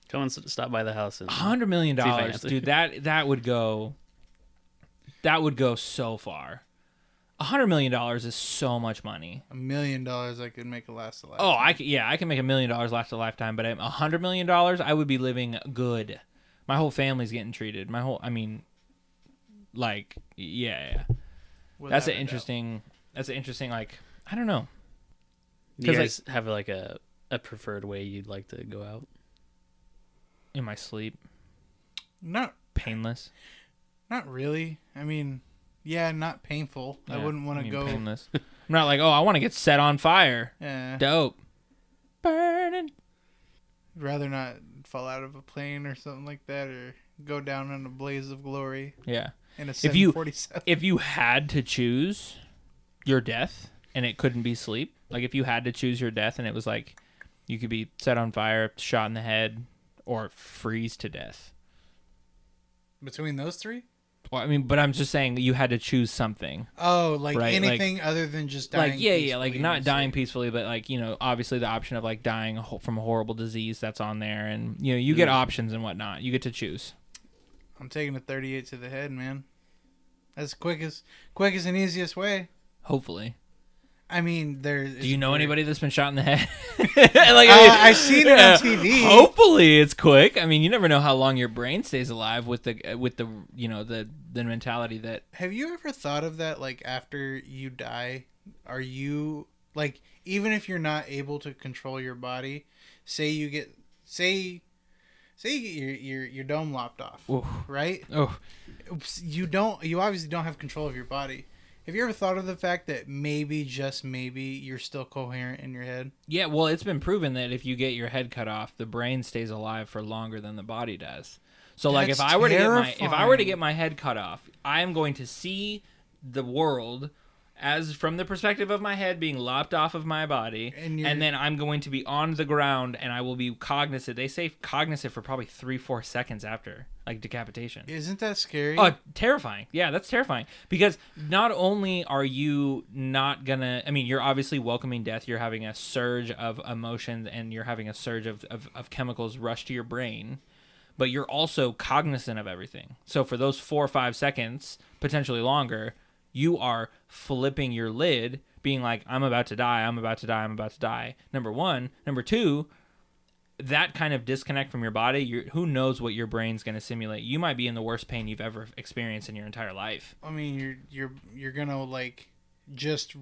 come and stop by the house. And $100 million, dude. That would go so far. $100 million is so much money. $1 million I could make it last a lifetime. Oh, I can make $1 million last a lifetime, but $100 million, I would be living good. My whole family's getting treated. Yeah. That's an interesting, like, I don't know. Do you guys have like a preferred way you'd like to go out? In my sleep? Not painless. Not really. I mean, yeah, not painful. Yeah, I wouldn't want to go painless. I'm not like, oh, I want to get set on fire. Yeah. Dope. Burning. I'd rather not fall out of a plane or something like that, or go down in a blaze of glory. Yeah. In a 747. If you had to choose your death and it couldn't be sleep, like if you had to choose your death and it was like you could be set on fire, shot in the head, or freeze to death. Between those three? Well, I mean, but I'm just saying you had to choose something. Oh, like right? Anything other than just dying peacefully. Like not dying peacefully, but like, obviously the option of like dying from a horrible disease that's on there, and you get options and whatnot. You get to choose. I'm taking a 38 to the head, man. That's quickest and easiest way. Hopefully. I mean, do you know anybody that's been shot in the head? I've seen it on TV. Hopefully, it's quick. I mean, you never know how long your brain stays alive with the mentality that. Have you ever thought of that? Like after you die, are you like, even if you're not able to control your body, say you get your dome lopped off, oof. Right? Oh, you obviously don't have control of your body. Have you ever thought of the fact that maybe, just maybe, you're still coherent in your head? Yeah, well, it's been proven that if you get your head cut off, the brain stays alive for longer than the body does. So like That's if I were to terrifying. get my head cut off, I am going to see the world as from the perspective of my head being lopped off of my body, and then I'm going to be on the ground and I will be cognizant. They say cognizant for probably 3-4 seconds after like decapitation. Isn't that scary? Oh, terrifying. Yeah, that's terrifying. Because not only are you not gonna, I mean, you're obviously welcoming death. You're having a surge of emotions and you're having a surge of chemicals rush to your brain, but you're also cognizant of everything. So for those 4 or 5 seconds, potentially longer, you are flipping your lid, being like, I'm about to die, I'm about to die, I'm about to die. Number one. Number two, that kind of disconnect from your body, who knows what your brain's going to simulate. You might be in the worst pain you've ever experienced in your entire life. I mean, you're gonna like just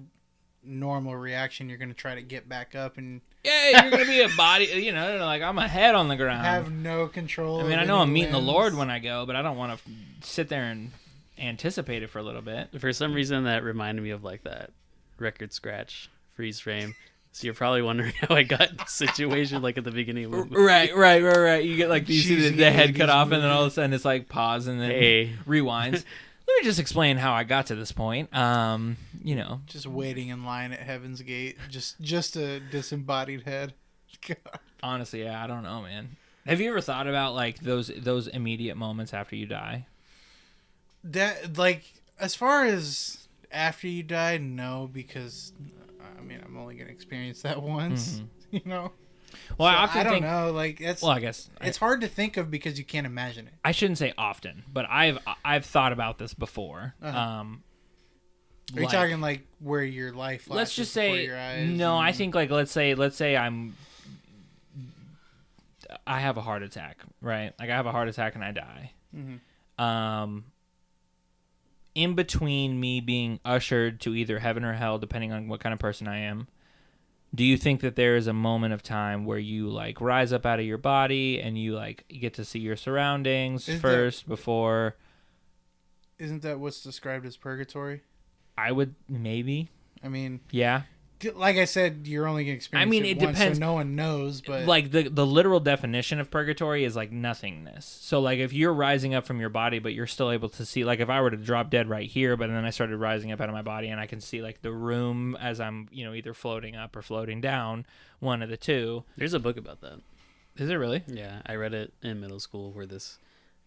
normal reaction. You're gonna try to get back up and Yeah, you're going to be a body, like I'm a head on the ground. have no control. I mean, of I know any I'm meeting the limbs. Lord when I go, but I don't want to sit there and anticipate it for a little bit. For some reason, that reminded me of like that record scratch freeze frame. So you're probably wondering how I got in the situation, like at the beginning of the movie. Right. You get like, you see Cheesy the head 80s cut off, and then movie. all of a sudden it's like pause and then rewinds. Let me just explain how I got to this point. Just waiting in line at Heaven's Gate, just a disembodied head. God. Honestly, yeah, I don't know, man. Have you ever thought about like those immediate moments after you die? That like as far as after you die, no, because I mean I'm only gonna experience that once, you know. Well, So, I often I don't think. know. Like it's Well, I guess it's hard to think of because you can't imagine it. I shouldn't say often, but I've thought about this before. Uh-huh. Are you Like- talking like where your life? Let's flashes just before say your eyes no. I and- think like let's say I have a heart attack, right? Like I have a heart attack and I die. In between me being ushered to either heaven or hell, depending on what kind of person I am, do you think that there is a moment of time where you like rise up out of your body and you like you get to see your surroundings first before? Isn't that what's described as purgatory? I would maybe. I mean, Yeah. like I said, you're only gonna experience. I mean, it it once, depends. So no one knows, but Like the literal definition of purgatory is like nothingness. So like if you're rising up from your body, but you're still able to see, like if I were to drop dead right here, but then I started rising up out of my body and I can see like the room as I'm, either floating up or floating down, one of the two. There's a book about that. Is it really? Yeah, I read it in middle school where this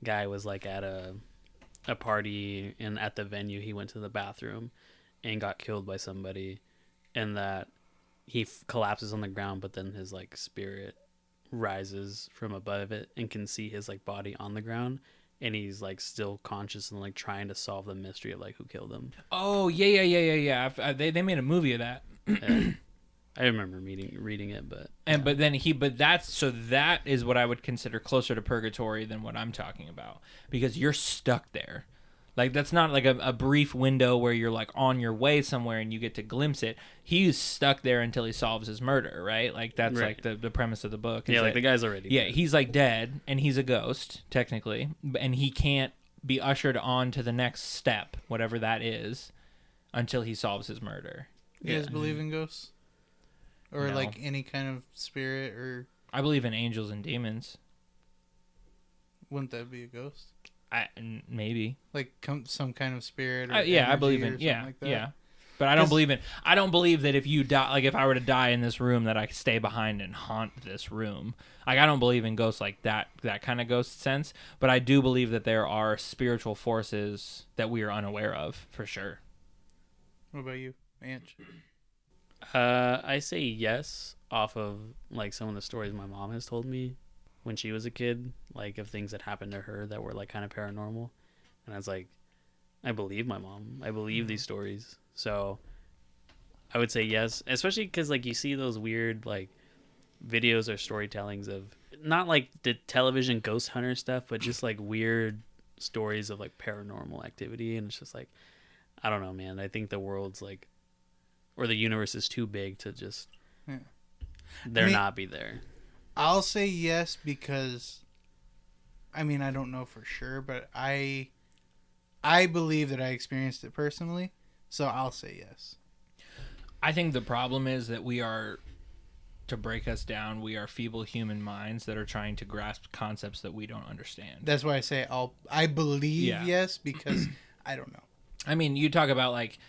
guy was like at a party, and at the venue he went to the bathroom and got killed by somebody, and that he collapses on the ground, but then his like spirit rises from above it and can see his like body on the ground, and he's like still conscious and like trying to solve the mystery of like who killed him. Oh yeah. They made a movie of that. I remember reading it, but that is what I would consider closer to purgatory than what I'm talking about, because you're stuck there. Like that's not like a brief window where you're like on your way somewhere and you get to glimpse it. He's stuck there until he solves his murder, right? Like that's Right. like the premise of the book. yeah, like the guy's already Yeah, dead. he's like dead and he's a ghost technically, and he can't be ushered on to the next step, whatever that is, until he solves his murder. you guys believe in ghosts, or No. like any kind of spirit, or I believe in angels and demons. wouldn't that be a ghost? Maybe. Like some kind of spirit? Or I energy believe or in something like that? yeah. But I don't 'Cause- believe that if you die, like if I were to die in this room, that I stay behind and haunt this room. Like I don't believe in ghosts like that kind of ghost sense. But I do believe that there are spiritual forces that we are unaware of, for sure. What about you, Anch? I say yes off of like some of the stories my mom has told me when she was a kid, like of things that happened to her that were like kind of paranormal, and I was like, I believe my mom. I believe these stories, so I would say yes, especially because like you see those weird like videos or storytellings of not like the television ghost hunter stuff, but just like weird stories of like paranormal activity, and it's just like, I don't know, man. I think the world's like, or the universe is too big to just not be there. I'll say yes because, I mean, I don't know for sure, but I believe that I experienced it personally, so I'll say yes. I think the problem is that we are to break us down. We are feeble human minds that are trying to grasp concepts that we don't understand. That's why I say I believe Yeah. yes, because I don't know. I mean, you talk about like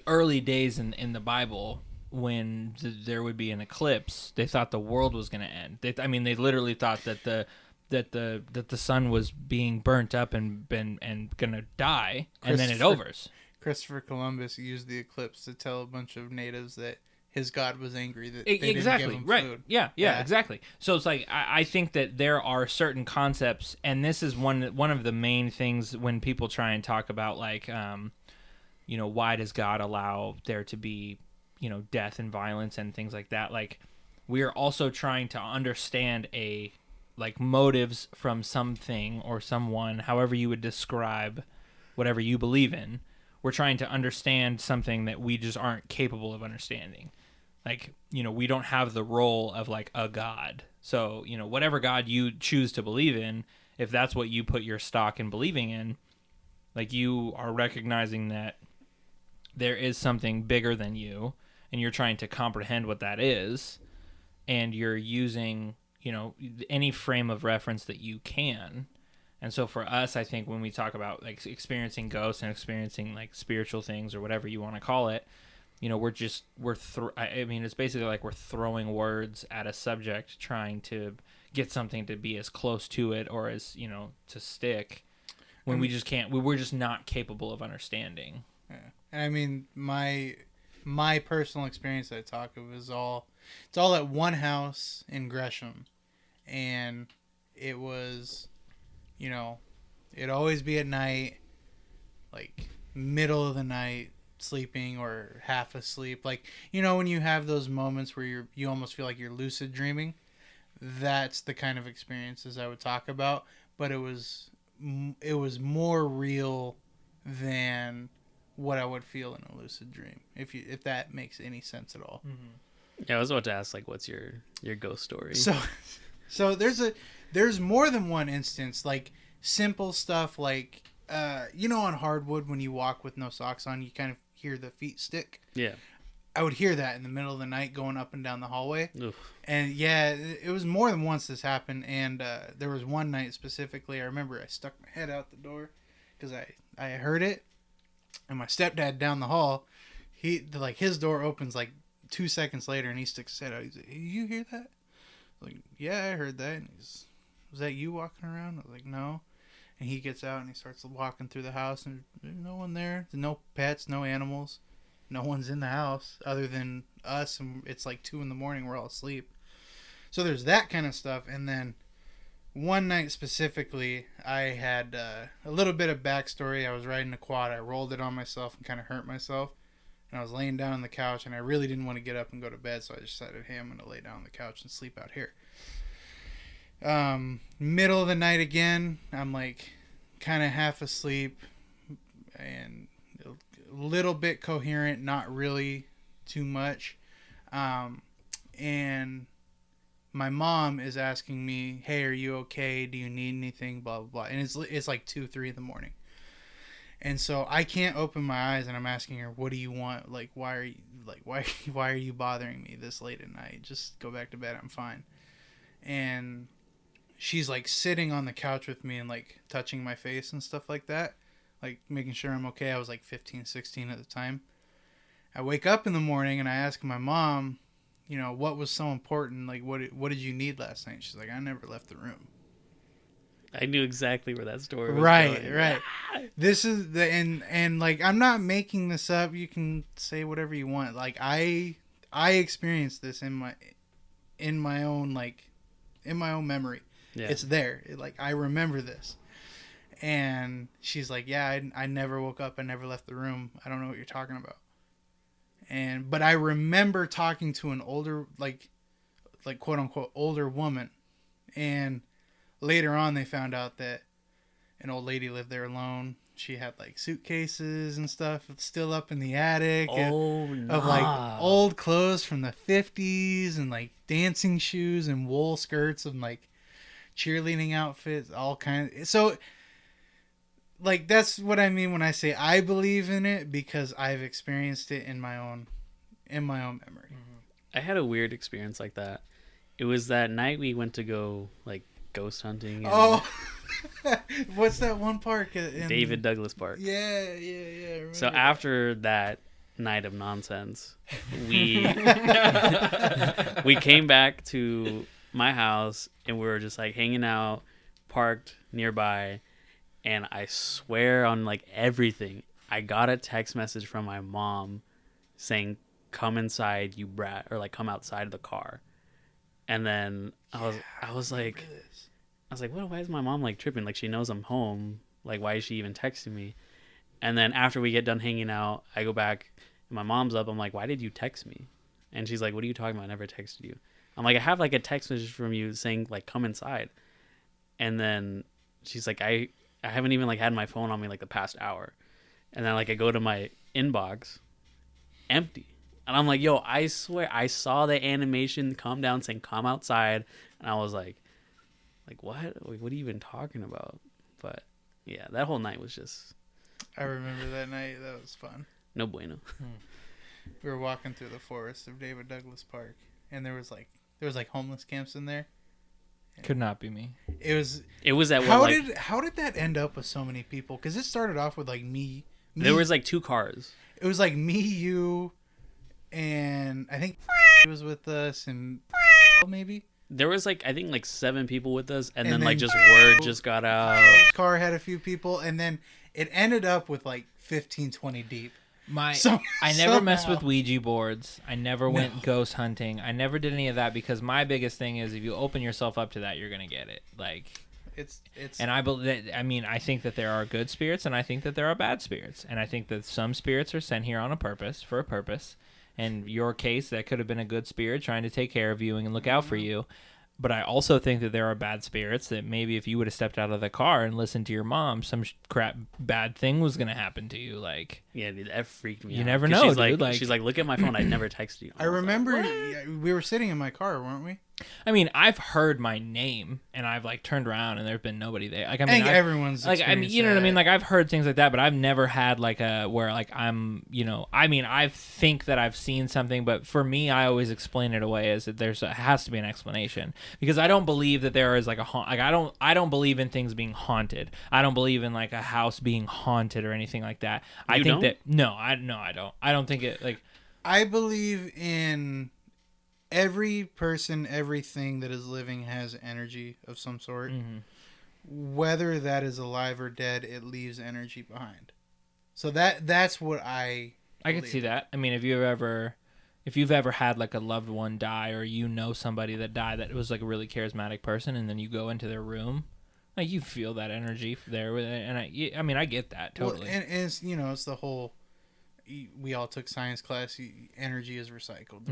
early days in the Bible when there would be an eclipse. They thought the world was going to end. They literally thought that the sun was being burnt up and gonna die, and then it overs. Christopher Columbus used the eclipse to tell a bunch of natives that his god was angry that they didn't give him right food. yeah exactly. So it's like I think that there are certain concepts, and this is one of the main things when people try and talk about like why does God allow there to be death and violence and things like that. Like, we are also trying to understand motives from something or someone, however you would describe whatever you believe in. We're trying to understand something that we just aren't capable of understanding. Like, we don't have the role of like a god. So, whatever God you choose to believe in, if that's what you put your stock in believing in, like, you are recognizing that there is something bigger than you, and you're trying to comprehend what that is, and you're using any frame of reference that you can. And so for us, I think when we talk about like experiencing ghosts and experiencing like spiritual things or whatever you want to call it, it's basically like we're throwing words at a subject, trying to get something to be as close to it or as to stick, when we just can't. We're just not capable of understanding. Yeah. And I mean, my personal experience that I talk of is it's all at one house in Gresham. And it was, it'd always be at night, like middle of the night, sleeping or half asleep. Like, when you have those moments where you almost feel like you're lucid dreaming, that's the kind of experiences I would talk about. But it was more real than what I would feel in a lucid dream, if that makes any sense at all. Mm-hmm. Yeah, I was about to ask, like, what's your ghost story? So there's more than one instance, like simple stuff like on hardwood when you walk with no socks on, you kind of hear the feet stick. Yeah. I would hear that in the middle of the night going up and down the hallway. Oof. And yeah, it was more than once this happened. And there was one night specifically, I remember I stuck my head out the door because I heard it. And my stepdad down the hall, his door opens like 2 seconds later, and he sticks his head out. He's like, "Hey, you hear that?" I was like, "Yeah, I heard that." And was that you walking around? I was like, "No." And he gets out and he starts walking through the house, and there's no one there. There's no pets, no animals. No one's in the house other than us, and it's like 2 a.m. We're all asleep. So there's that kind of stuff. And then one night specifically, I had a little bit of backstory. I was riding a quad. I rolled it on myself and kind of hurt myself. And I was laying down on the couch, and I really didn't want to get up and go to bed, so I just decided, hey, I'm going to lay down on the couch and sleep out here. Middle of the night again, I'm like kind of half asleep and a little bit coherent, not really too much. And my mom is asking me, "Hey, are you okay? Do you need anything?" Blah, blah, blah. And it's like 2, 3 in the morning. And so I can't open my eyes, and I'm asking her, "What do you want? Like, why are you bothering me this late at night? Just go back to bed. I'm fine." And she's like sitting on the couch with me and like touching my face and stuff like that, like making sure I'm okay. I was like 15, 16 at the time. I wake up in the morning and I ask my mom, what was so important? Like, what did you need last night? She's like, "I never left the room." I knew exactly where that story was right, going. Right. This is and like, I'm not making this up. You can say whatever you want. Like, I experienced this in my own memory. Yeah. It's there. I remember this. And she's like, "Yeah, I never woke up. I never left the room. I don't know what you're talking about." But I remember talking to an older, like quote unquote older woman, and later on they found out that an old lady lived there alone. She had like suitcases and stuff still up in the attic of like old clothes from the 50s and like dancing shoes and wool skirts and like cheerleading outfits, all kinds. So like, that's what I mean when I say I believe in it, because I've experienced it in my own memory. Mm-hmm. I had a weird experience like that. It was that night we went to go like ghost hunting. Oh, what's that one park in David Douglas Park. Yeah. I remember So after that night of nonsense, we we came back to my house and we were just like hanging out, parked nearby, and I swear on like everything, I got a text message from my mom saying, "Come inside, you brat," or like come outside of the car. And then I was like, what? Why is my mom like tripping? Like she knows I'm home. Like why is she even texting me? And then after we get done hanging out, I go back and my mom's up. I'm like, why did you text me? And she's like, what are you talking about? I never texted you. I'm like, I have like a text message from you saying like come inside. And then she's like, I haven't even like had my phone on me like the past hour. And then like I go to my inbox, empty. And I'm like, yo, I swear I saw the animation come down saying come outside. And I was like what? Like, what are you even talking about? But yeah, that whole night was just... I remember that night. That was fun. No bueno. We were walking through the forest of David Douglas Park, and there was like homeless camps in there. Could not be me. It was at how did that end up with so many people? Because it started off with like me. There was like 2 cars. It was like me, you, and I think he was with us, and maybe. There was like I think like 7 people with us, and then like just word just got out. Car had a few people, and then it ended up with like 15, 20 deep. I never messed with Ouija boards. I never went ghost hunting. I never did any of that because my biggest thing is if you open yourself up to that, you're gonna get it. Like it's. And I think that there are good spirits, and I think that there are bad spirits, and I think that some spirits are sent here on a purpose for a purpose. In your case, that could have been a good spirit trying to take care of you and look out for you. But I also think that there are bad spirits that maybe if you would have stepped out of the car and listened to your mom, some bad thing was going to happen to you. Like, yeah, dude, that freaked me out. You never know, dude. She's like, look at my phone. I never texted you. I remember we were sitting in my car, weren't we? I mean, I've heard my name and I've like turned around and there's been nobody there. Like, I think everyone's like, I mean, you know what I mean? Like, I've heard things like that, but I've never had like a where like I'm, you know, I mean, I think that I've seen something, but for me, I always explain it away as that has to be an explanation because I don't believe that there is like I don't believe in things being haunted. I don't believe in like a house being haunted or anything like that. I think that I don't. I don't think it like. I believe in. Every person, everything that is living has energy of some sort. Mm-hmm. Whether that is alive or dead, it leaves energy behind. So that's what I could see that. I mean, if you've ever had like a loved one die or you know somebody that died that was like a really charismatic person and then you go into their room, like you feel that energy there. And I mean, I get that totally. Well, and it's, you know, it's the whole, we all took science class. Energy is recycled.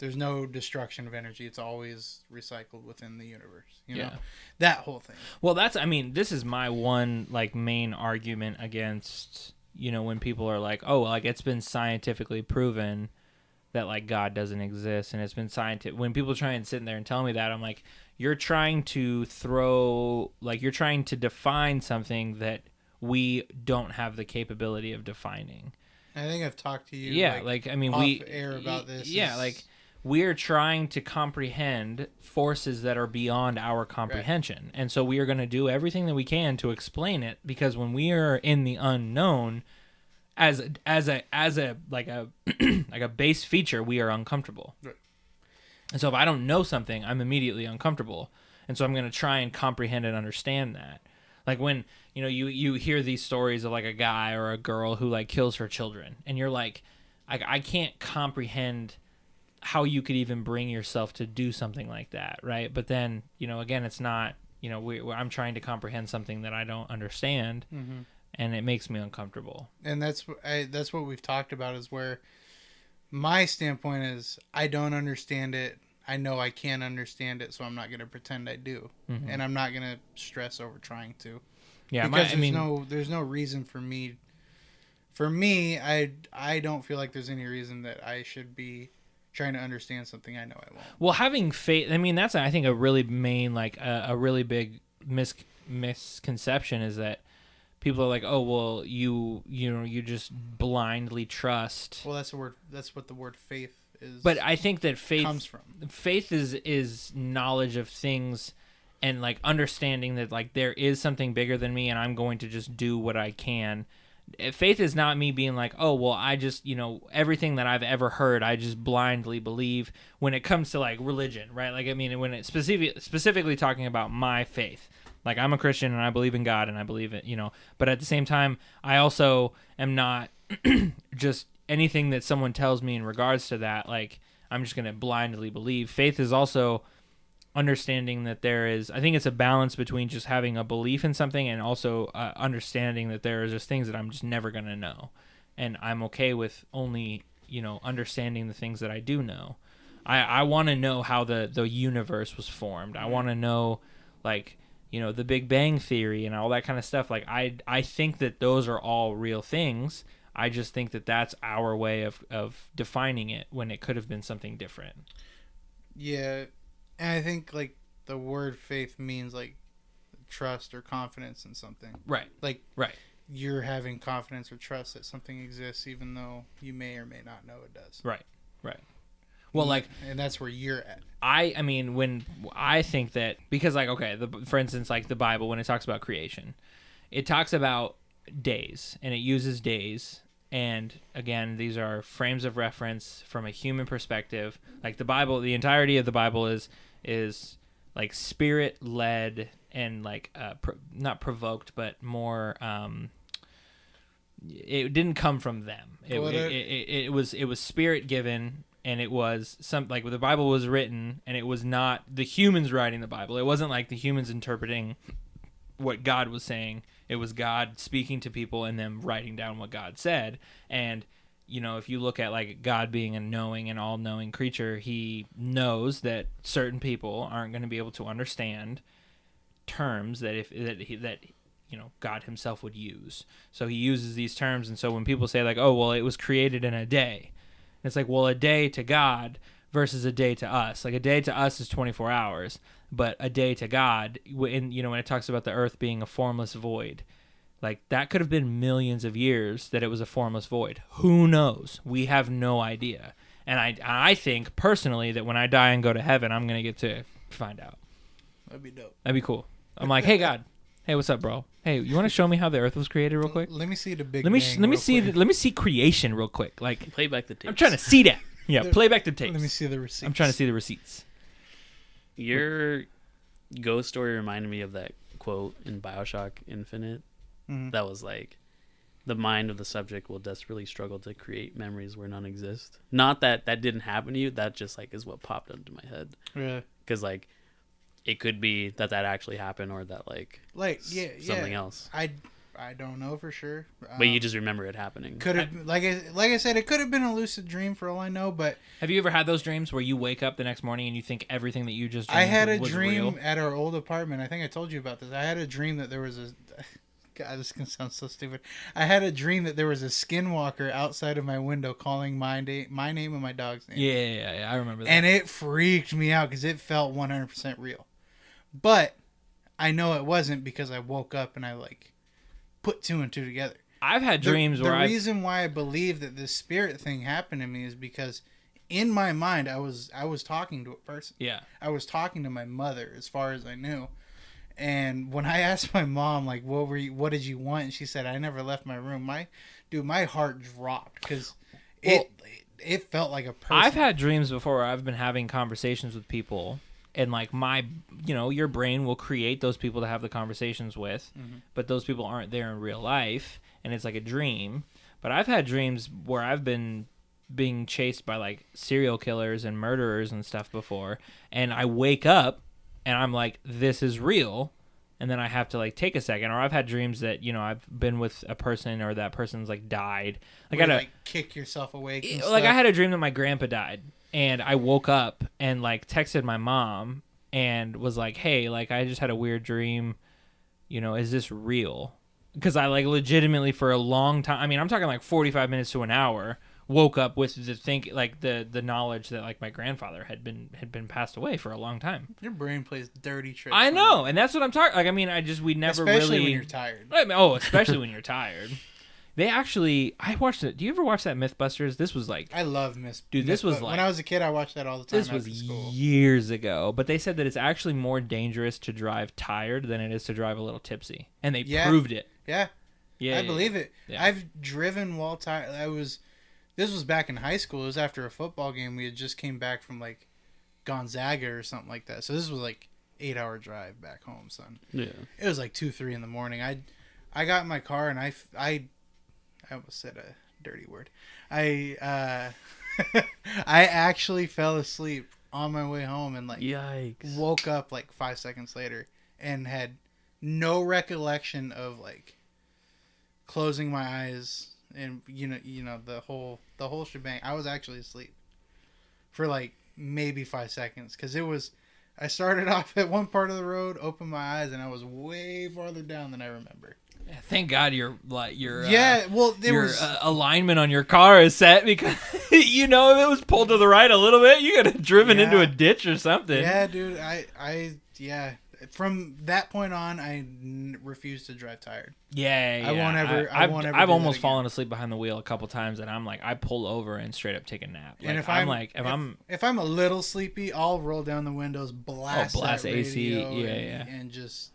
There's no destruction of energy. It's always recycled within the universe. You know, that whole thing. Well, this is my one like main argument against, you know, when people are like, oh, like it's been scientifically proven that like God doesn't exist. And it's been scientific. When people try and sit in there and tell me that, I'm like, you're trying to define something that we don't have the capability of defining. I think I've talked to you. Yeah. Like I mean, off air about this. Yeah. Like, we're trying to comprehend forces that are beyond our comprehension. Right. And so we are going to do everything that we can to explain it because when we are in the unknown as a like a like a base feature, we are uncomfortable. Right. And so if I don't know something, I'm immediately uncomfortable. And so I'm going to try and comprehend and understand that. Like when, you know, you hear these stories of like a guy or a girl who like kills her children and you're like I can't comprehend how you could even bring yourself to do something like that, right? But then, you know, again, it's not, you know, I'm trying to comprehend something that I don't understand, and it makes me uncomfortable. And that's what we've talked about is where my standpoint is I don't understand it. I know I can't understand it, so I'm not going to pretend I do, and I'm not going to stress over trying to. Yeah, because there's no reason for me. For me, I don't feel like there's any reason that I should be trying to understand something I know I won't. Well, having faith, I mean, that's, I think, a really main, like, a really big misconception is that people are like, oh, well, you just blindly trust. Well, that's what the word faith But I think that comes from. Faith is knowledge of things and like understanding that like there is something bigger than me and I'm going to just do what I can. Faith is not me being like, oh, well, I just, everything that I've ever heard, I just blindly believe when it comes to like religion, right? Like, I mean, when it's specifically talking about my faith, like I'm a Christian and I believe in God and I believe it, but at the same time, I also am not just anything that someone tells me in regards to that. Like, I'm just going to blindly believe. Faith is also understanding that there is, I think it's a balance between just having a belief in something and also understanding that there are just things that I'm just never going to know. And I'm okay with only, understanding the things that I do know. I want to know how the universe was formed. I want to know, like, the Big Bang Theory and all that kind of stuff. Like, I think that those are all real things. I just think that that's our way of defining it when it could have been something different. Yeah. And I think, like, the word faith means, like, trust or confidence in something. Right. Like, right. You're having confidence or trust that something exists, even though you may or may not know it does. Right. Right. Well, like... And that's where you're at. I mean, when I think that... Because, like, okay, for instance, like, the Bible, when it talks about creation, it talks about days, and it uses days... And again, these are frames of reference from a human perspective. Like the Bible, the entirety of the Bible is like spirit led and like not provoked, but more. It didn't come from them. It was spirit given, and it was some like the Bible was written, and it was not the humans writing the Bible. It wasn't like the humans interpreting what God was saying. It was God speaking to people and them writing down what God said. And, if you look at like God being a knowing and all-knowing creature, he knows that certain people aren't going to be able to understand terms that God himself would use. So he uses these terms. And so when people say like, oh, well, it was created in a day, it's like, well, a day to God versus a day to us. Like a day to us is 24 hours. But a day to God, when it talks about the earth being a formless void, like that could have been millions of years that it was a formless void. Who knows? We have no idea. And I think personally that when I die and go to heaven, I'm gonna get to find out. That'd be dope. That'd be cool. I'm like, hey God, hey, what's up, bro? Hey, you want to show me how the earth was created real quick? Let me see the big. Let me see creation real quick. Like play back the tapes. I'm trying to see that. Yeah, play back the tapes. Let me see the receipts. I'm trying to see the receipts. Your ghost story reminded me of that quote in BioShock Infinite. Mm-hmm. That was like, the mind of the subject will desperately struggle to create memories where none exist. Not that didn't happen to you. That just like is what popped into my head. Yeah. Because like, it could be that actually happened, or that something else. I don't know for sure. But you just remember it happening. Could have, like I said, it could have been a lucid dream for all I know. But have you ever had those dreams where you wake up the next morning and you think everything that you just dreamed I had a was dream real? at our old apartment. I think I told you about this. I had a dream that there was a. God, this can sound so stupid. I had a dream that there was a skinwalker outside of my window calling my name and my dog's name. Yeah, I remember that. And it freaked me out because it felt 100% real. But I know it wasn't because I woke up and I put two and two together. I've had dreams where the reason why I believe that this spirit thing happened to me is because in my mind I was talking to a person. Yeah. I was talking to my mother as far as I knew. And when I asked my mom what did you want, and she said I never left my room, my heart dropped because it felt like a person. I've had dreams before where I've been having conversations with people, and your brain will create those people to have the conversations with, but those people aren't there in real life, and it's like a dream. But I've had dreams where I've been being chased by serial killers and murderers and stuff before, and I wake up and I'm like, this is real, and then I have to take a second. Or I've had dreams that I've been with a person or that person's died. Kick yourself awake. I had a dream that my grandpa died. And I woke up and texted my mom and was like, hey, I just had a weird dream. Is this real? Because I legitimately for a long time, I mean, I'm talking 45 minutes to an hour, woke up with the knowledge that my grandfather had been passed away for a long time. Your brain plays dirty tricks. I know, and that's what I'm talking. We never especially really. when you're tired. Especially when you're tired. They actually, I watched it. Do you ever watch that MythBusters? This was like, I love Miss. dude, this was when like, I was a kid, I watched that all the time. this was after school. years ago. But they said that it's actually more dangerous to drive tired than it is to drive a little tipsy, and they proved it. Yeah, Yeah, I believe it. Yeah. I've driven while tired. This was back in high school. It was after a football game. We had just came back from like Gonzaga or something like that. So this was like 8-hour drive back home, son. Yeah. It was like 2-3 in the morning. I got in my car and I almost said a dirty word. I actually fell asleep on my way home and like Yikes. woke up like 5 seconds later and had no recollection of like closing my eyes and you know the whole shebang. I was actually asleep for like maybe 5 seconds because I started off at one part of the road, opened my eyes, and I was way farther down than I remember. Thank God your alignment on your car is set, because if it was pulled to the right a little bit, you could have driven into a ditch or something. Yeah, dude. From that point on, I refuse to drive tired. Yeah. I won't ever. I've almost fallen asleep behind the wheel a couple times, and I'm like, I pull over and straight up take a nap. Like, and if I'm a little sleepy, I'll roll down the windows, blast that AC, radio, and just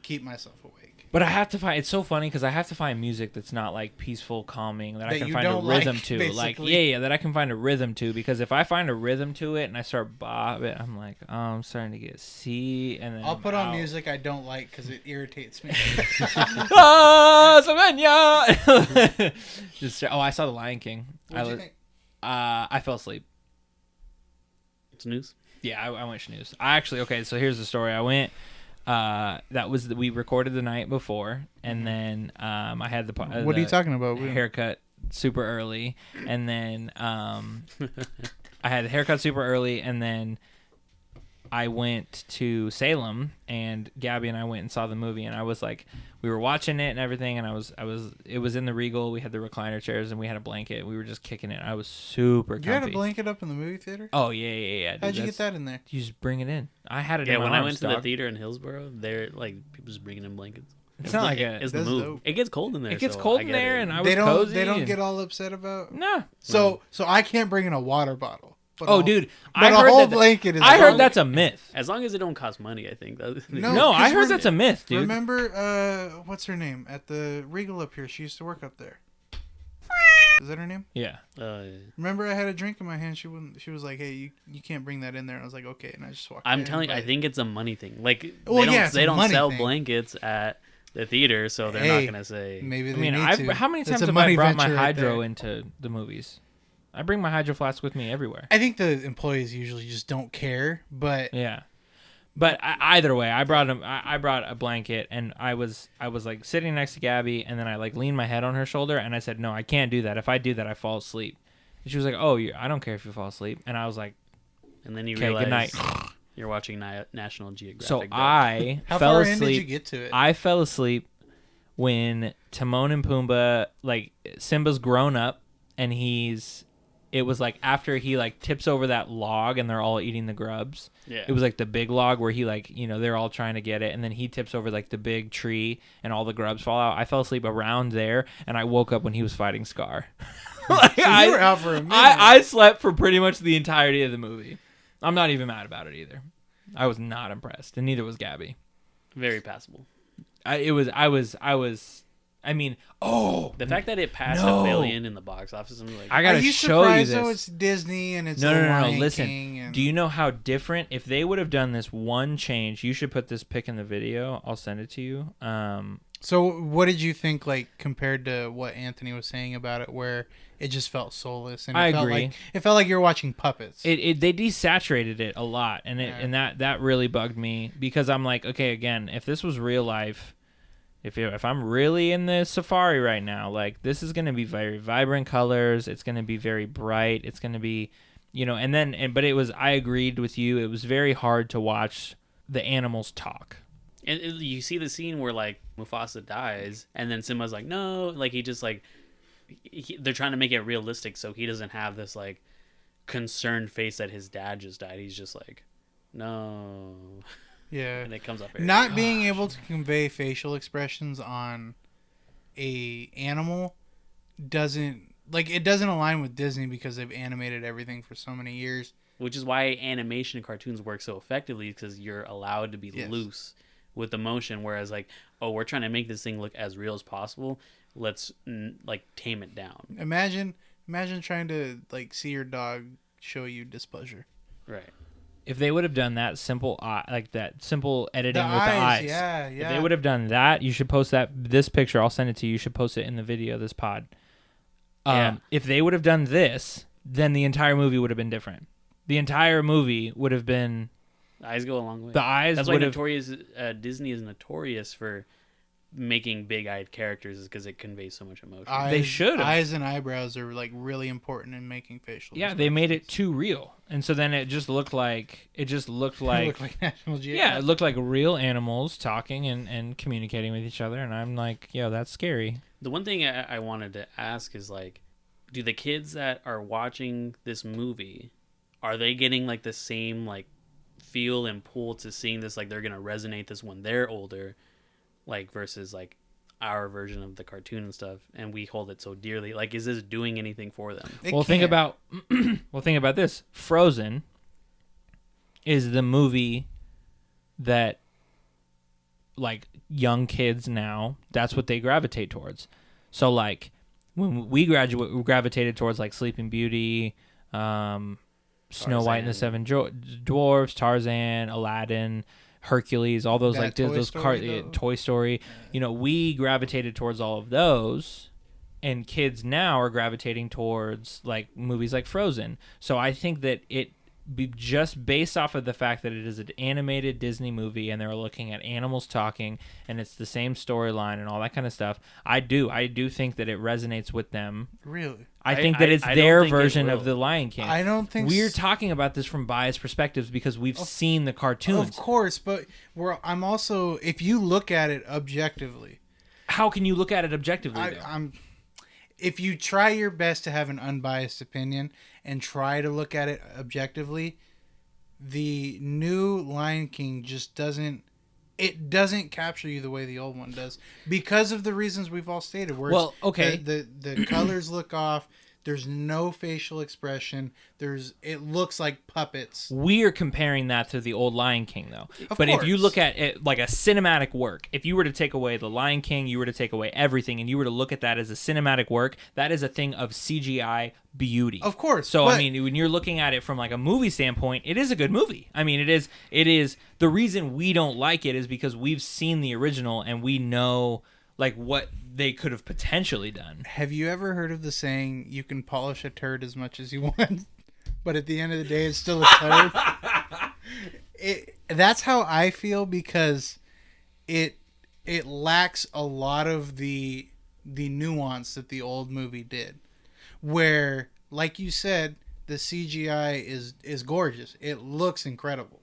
keep myself awake. But I have to find, it's so funny because I have to find music that's not like peaceful, calming, that I can find a rhythm to. Basically. That I can find a rhythm to, because if I find a rhythm to it and I start bobbing, I'm like, oh, I'm starting to get C, and then I'll put on music I don't like because it irritates me. Savannah! I saw The Lion King. What'd you think? I fell asleep. Snooze? Yeah, I went snooze. So here's the story. I went. We recorded the night before, and then I had what are you talking about? Haircut super early, and then I had the haircut super early, and then I went to Salem, and Gabby and I went and saw the movie, and I was like, we were watching it and everything, and it was in the Regal. We had the recliner chairs, and we had a blanket. We were just kicking it. I was super comfy. You had a blanket up in the movie theater? Oh yeah. Dude, how'd you get that in there? You just bring it in. I had it. Yeah, in my when I arms, went to dog. the theater in Hillsborough, they're like people just bringing in blankets. It's not like it's the move. Dope. It gets cold in there. It gets cold in there, and I was cozy. They don't get all upset about. No. So I can't bring in a water bottle. Dude, I heard blanket is. I heard that's a myth. As long as it don't cost money, I think. No, I heard that's a myth, dude. Remember, what's her name at the Regal up here? She used to work up there. Is that her name? Yeah. Remember, I had a drink in my hand. She was like, "Hey, you can't bring that in there." And I was like, "Okay," and I just walked. I'm telling you, I think it's a money thing. Like they don't sell blankets at the theater, so they're not gonna say. Maybe they need to. How many times have I brought my hydro into the movies? I bring my hydro flask with me everywhere. I think the employees usually just don't care, but yeah. But either way, I brought a blanket, and I was like sitting next to Gabby, and then I like leaned my head on her shoulder, and I said, "No, I can't do that. If I do that, I fall asleep." And she was like, "Oh, I don't care if you fall asleep." And I was like, and then you "Okay, realize good night." You're watching National Geographic. So I How fell far asleep. in did you get to it? I fell asleep when Timon and Pumbaa, like Simba's grown up, and it was like after he like tips over that log and they're all eating the grubs. Yeah. It was like the big log where he like, they're all trying to get it, and then he tips over like the big tree and all the grubs fall out. I fell asleep around there, and I woke up when he was fighting Scar. So you were out for a minute. I slept for pretty much the entirety of the movie. I'm not even mad about it either. I was not impressed, and neither was Gabby. Very passable. The fact that it passed $1 billion in the box office, I'm like, I gotta show you this. Though it's Disney and it's no. Listen, do you know how different? If they would have done this one change, you should put this pic in the video. I'll send it to you. So what did you think, like, compared to what Anthony was saying about it, where it just felt soulless? And I agree. It felt like you're watching puppets. They desaturated it a lot, and that really bugged me, because I'm like, okay, again, if this was real life, if I'm really in the safari right now, like, this is going to be very vibrant colors. It's going to be very bright. It's going to be, but it was, I agreed with you. It was very hard to watch the animals talk. And you see the scene where like Mufasa dies, and then Simba's like, no, like he just like, they're trying to make it realistic, so he doesn't have this like concerned face that his dad just died. He's just like, no. Yeah. And it comes up. Being able to convey facial expressions on a animal doesn't like it doesn't align with Disney because they've animated everything for so many years. Which is why animation and cartoons work so effectively, because you're allowed to be loose with emotion. Whereas like, oh, we're trying to make this thing look as real as possible. Let's like tame it down. Imagine trying to like see your dog show you displeasure. Right. If they would have done that simple, like that simple editing The with the eyes, yeah. If they would have done that, you should post this picture. I'll send it to you. You should post it in the video, this pod. If they would have done this, then the entire movie would have been different. The entire movie would have been. The eyes go a long way. The eyes. That's why Disney is notorious for making big-eyed characters, is because it conveys so much emotion. They should. Eyes and eyebrows are like really important in making facial. Yeah, they made it too real, and so then it just looked like It looked like National Geographic. Yeah, it looked like real animals talking and communicating with each other, and I'm like, yo, that's scary. The one thing I wanted to ask is like, do the kids that are watching this movie, are they getting like the same like feel and pull to seeing this, like they're gonna resonate this when they're older, like versus like our version of the cartoon and stuff, and we hold it so dearly? Like, is this doing anything for them? Think about this. Frozen is the movie that like young kids now, that's what they gravitate towards. So like when we gravitated towards like Sleeping Beauty, Snow White and the Seven Dwarfs, Tarzan, Aladdin, Hercules, all those like Toy Story. You know, we gravitated towards all of those, and kids now are gravitating towards like movies like Frozen. So I think that it be just based off of the fact that it is an animated Disney movie and they're looking at animals talking and it's the same storyline and all that kind of stuff. I do think that it resonates with them. Really? I think that it's their version of The Lion King. I don't think we're talking about this from biased perspectives because we've seen the cartoons. Of course, but I'm also, if you look at it objectively. How can you look at it objectively? If you try your best to have an unbiased opinion and try to look at it objectively, the new Lion King just doesn't capture you the way the old one does because of the reasons we've all stated. Where the colors look off. There's no facial expression. It looks like puppets. We're comparing that to the old Lion King, though. Of course. If you look at it like a cinematic work, if you were to take away the Lion King, you were to take away everything, and you were to look at that as a cinematic work, that is a thing of CGI beauty. Of course. So I mean, when you're looking at it from like a movie standpoint, it is a good movie. I mean, it is. The reason we don't like it is because we've seen the original and we know like what they could have potentially done. Have you ever heard of the saying, you can polish a turd as much as you want, but at the end of the day, it's still a turd? That's how I feel, because it lacks a lot of the nuance that the old movie did. Where, like you said, the CGI is gorgeous. It looks incredible.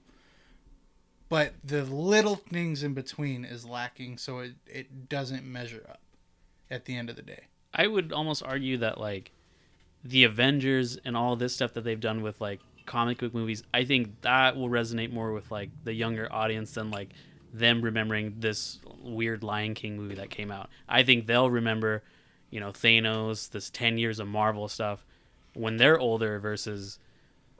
But the little things in between is lacking, so it doesn't measure up at the end of the day. I would almost argue that like the Avengers and all this stuff that they've done with like comic book movies, I think that will resonate more with like the younger audience than like them remembering this weird Lion King movie that came out. I think they'll remember, you know, Thanos, this 10 years of Marvel stuff when they're older versus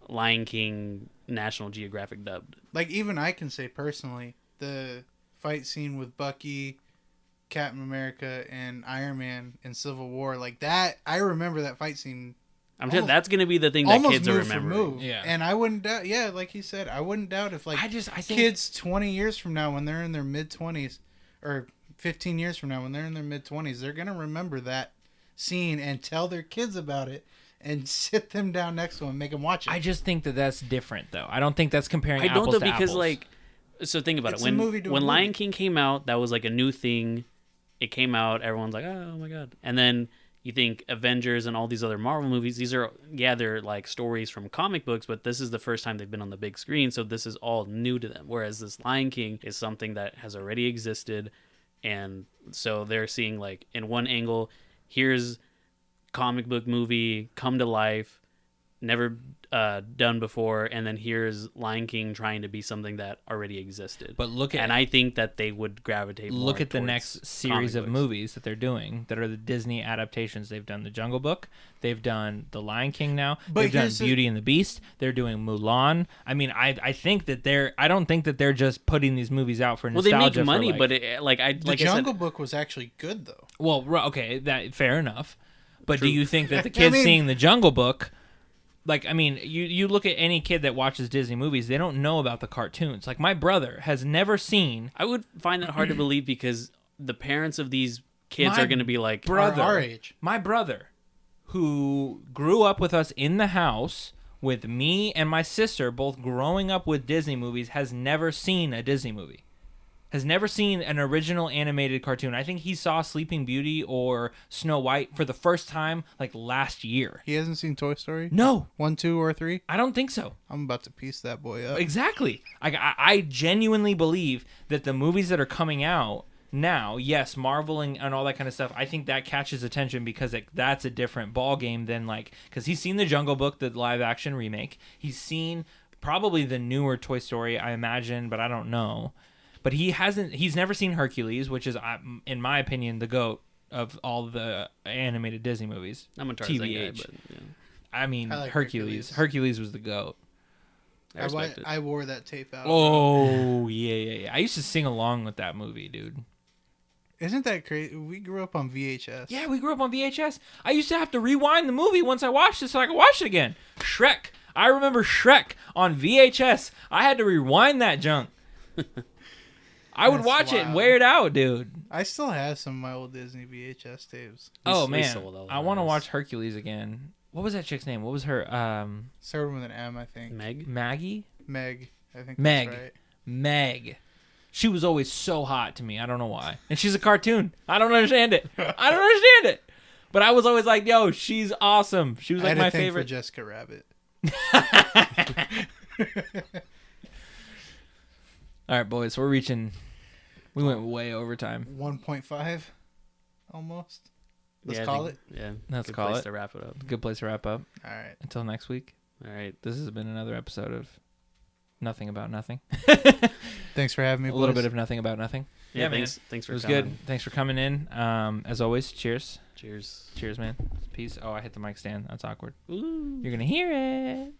Lion King National Geographic dubbed. Like, even I can say personally, the fight scene with Bucky, Captain America, and Iron Man in Civil War, like that, I remember that fight scene. I'm sure that's going to be the thing that kids are remembering. Yeah. And I wouldn't doubt, like he said, I wouldn't doubt if like I think kids 20 years from now when they're in their mid-20s, or 15 years from now when they're in their mid-20s, they're going to remember that scene and tell their kids about it. And sit them down next to them and make them watch it. I just think that that's different, though. I don't think that's comparing apples to apples. I don't, though, because, like... So think about it. When Lion King came out, that was, like, a new thing. It came out, everyone's like, oh, my God. And then you think Avengers and all these other Marvel movies, these are, they're, like, stories from comic books, but this is the first time they've been on the big screen, so this is all new to them. Whereas this Lion King is something that has already existed, and so they're seeing, like, in one angle, here's... comic book movie come to life, never done before, and then here's Lion King trying to be something that already existed. But look at and I think that they would gravitate. Look more at the towards next series of comic books. movies that they're doing that are the Disney adaptations. They've done The Jungle Book. They've done The Lion King now. But They've done here's the- Beauty and the Beast. They're doing Mulan. I mean, I think that I don't think that they're just putting these movies out for Well, they nostalgia. make money, for, but The Jungle Book was actually good though. well, okay, that fair enough. But True. do you think that the I kids mean- seeing The Jungle Book, like, I mean, you look at any kid that watches Disney movies, they don't know about the cartoons. Like, my brother has never seen I would find that hard to believe because the parents of these kids My are going to be like, brother, Our age. my brother, who grew up with us in the house with me and my sister, both growing up with Disney movies, has never seen a Disney movie. Has never seen an original animated cartoon. I think he saw Sleeping Beauty or Snow White for the first time like last year. He hasn't seen Toy Story? No, 1, 2, or 3? I don't think so. I'm about to piece that boy up. Exactly. I genuinely believe that the movies that are coming out now, yes, Marvel and all that kind of stuff, I think that catches attention because that's a different ball game than because he's seen The Jungle Book, the live action remake. He's seen probably the newer Toy Story, I imagine, but I don't know. But he's never seen Hercules, which is, in my opinion, the GOAT of all the animated Disney movies. I'm a Tarzan guy, TBH. but yeah, I mean, I like Hercules. Hercules. Hercules was the GOAT. I respect it. I wore that tape out. Oh, yeah. I used to sing along with that movie, dude. Isn't that crazy? We grew up on VHS. Yeah, we grew up on VHS. I used to have to rewind the movie once I watched it so I could watch it again. Shrek. I remember Shrek on VHS. I had to rewind that junk. I would That's watch it and wild. wear it out, dude. I still have some of my old Disney VHS tapes. Oh, we man. sold all I want to ours. watch Hercules again. What was that chick's name? What was her? Started with an M, I think. Meg. Maggie? Meg. I think Meg. that's right. Meg. She was always so hot to me. I don't know why. And she's a cartoon. I don't understand it. I don't understand it. But I was always like, yo, she's awesome. She was I like had my a thing favorite. for Jessica Rabbit. All right, boys. We went way over time. 1.5, almost. Let's I call think- Yeah. Let's good call place it. to wrap it up. Good place to wrap up. All right. Until next week. All right. This has been another episode of Nothing About Nothing. Thanks for having me. A little boys. Bit of Nothing About Nothing. Yeah. man. Thanks It for was coming. good. Thanks for coming in. As always, cheers. Cheers. Cheers, man. Peace. Oh, I hit the mic stand. That's awkward. Ooh. You're going to hear it.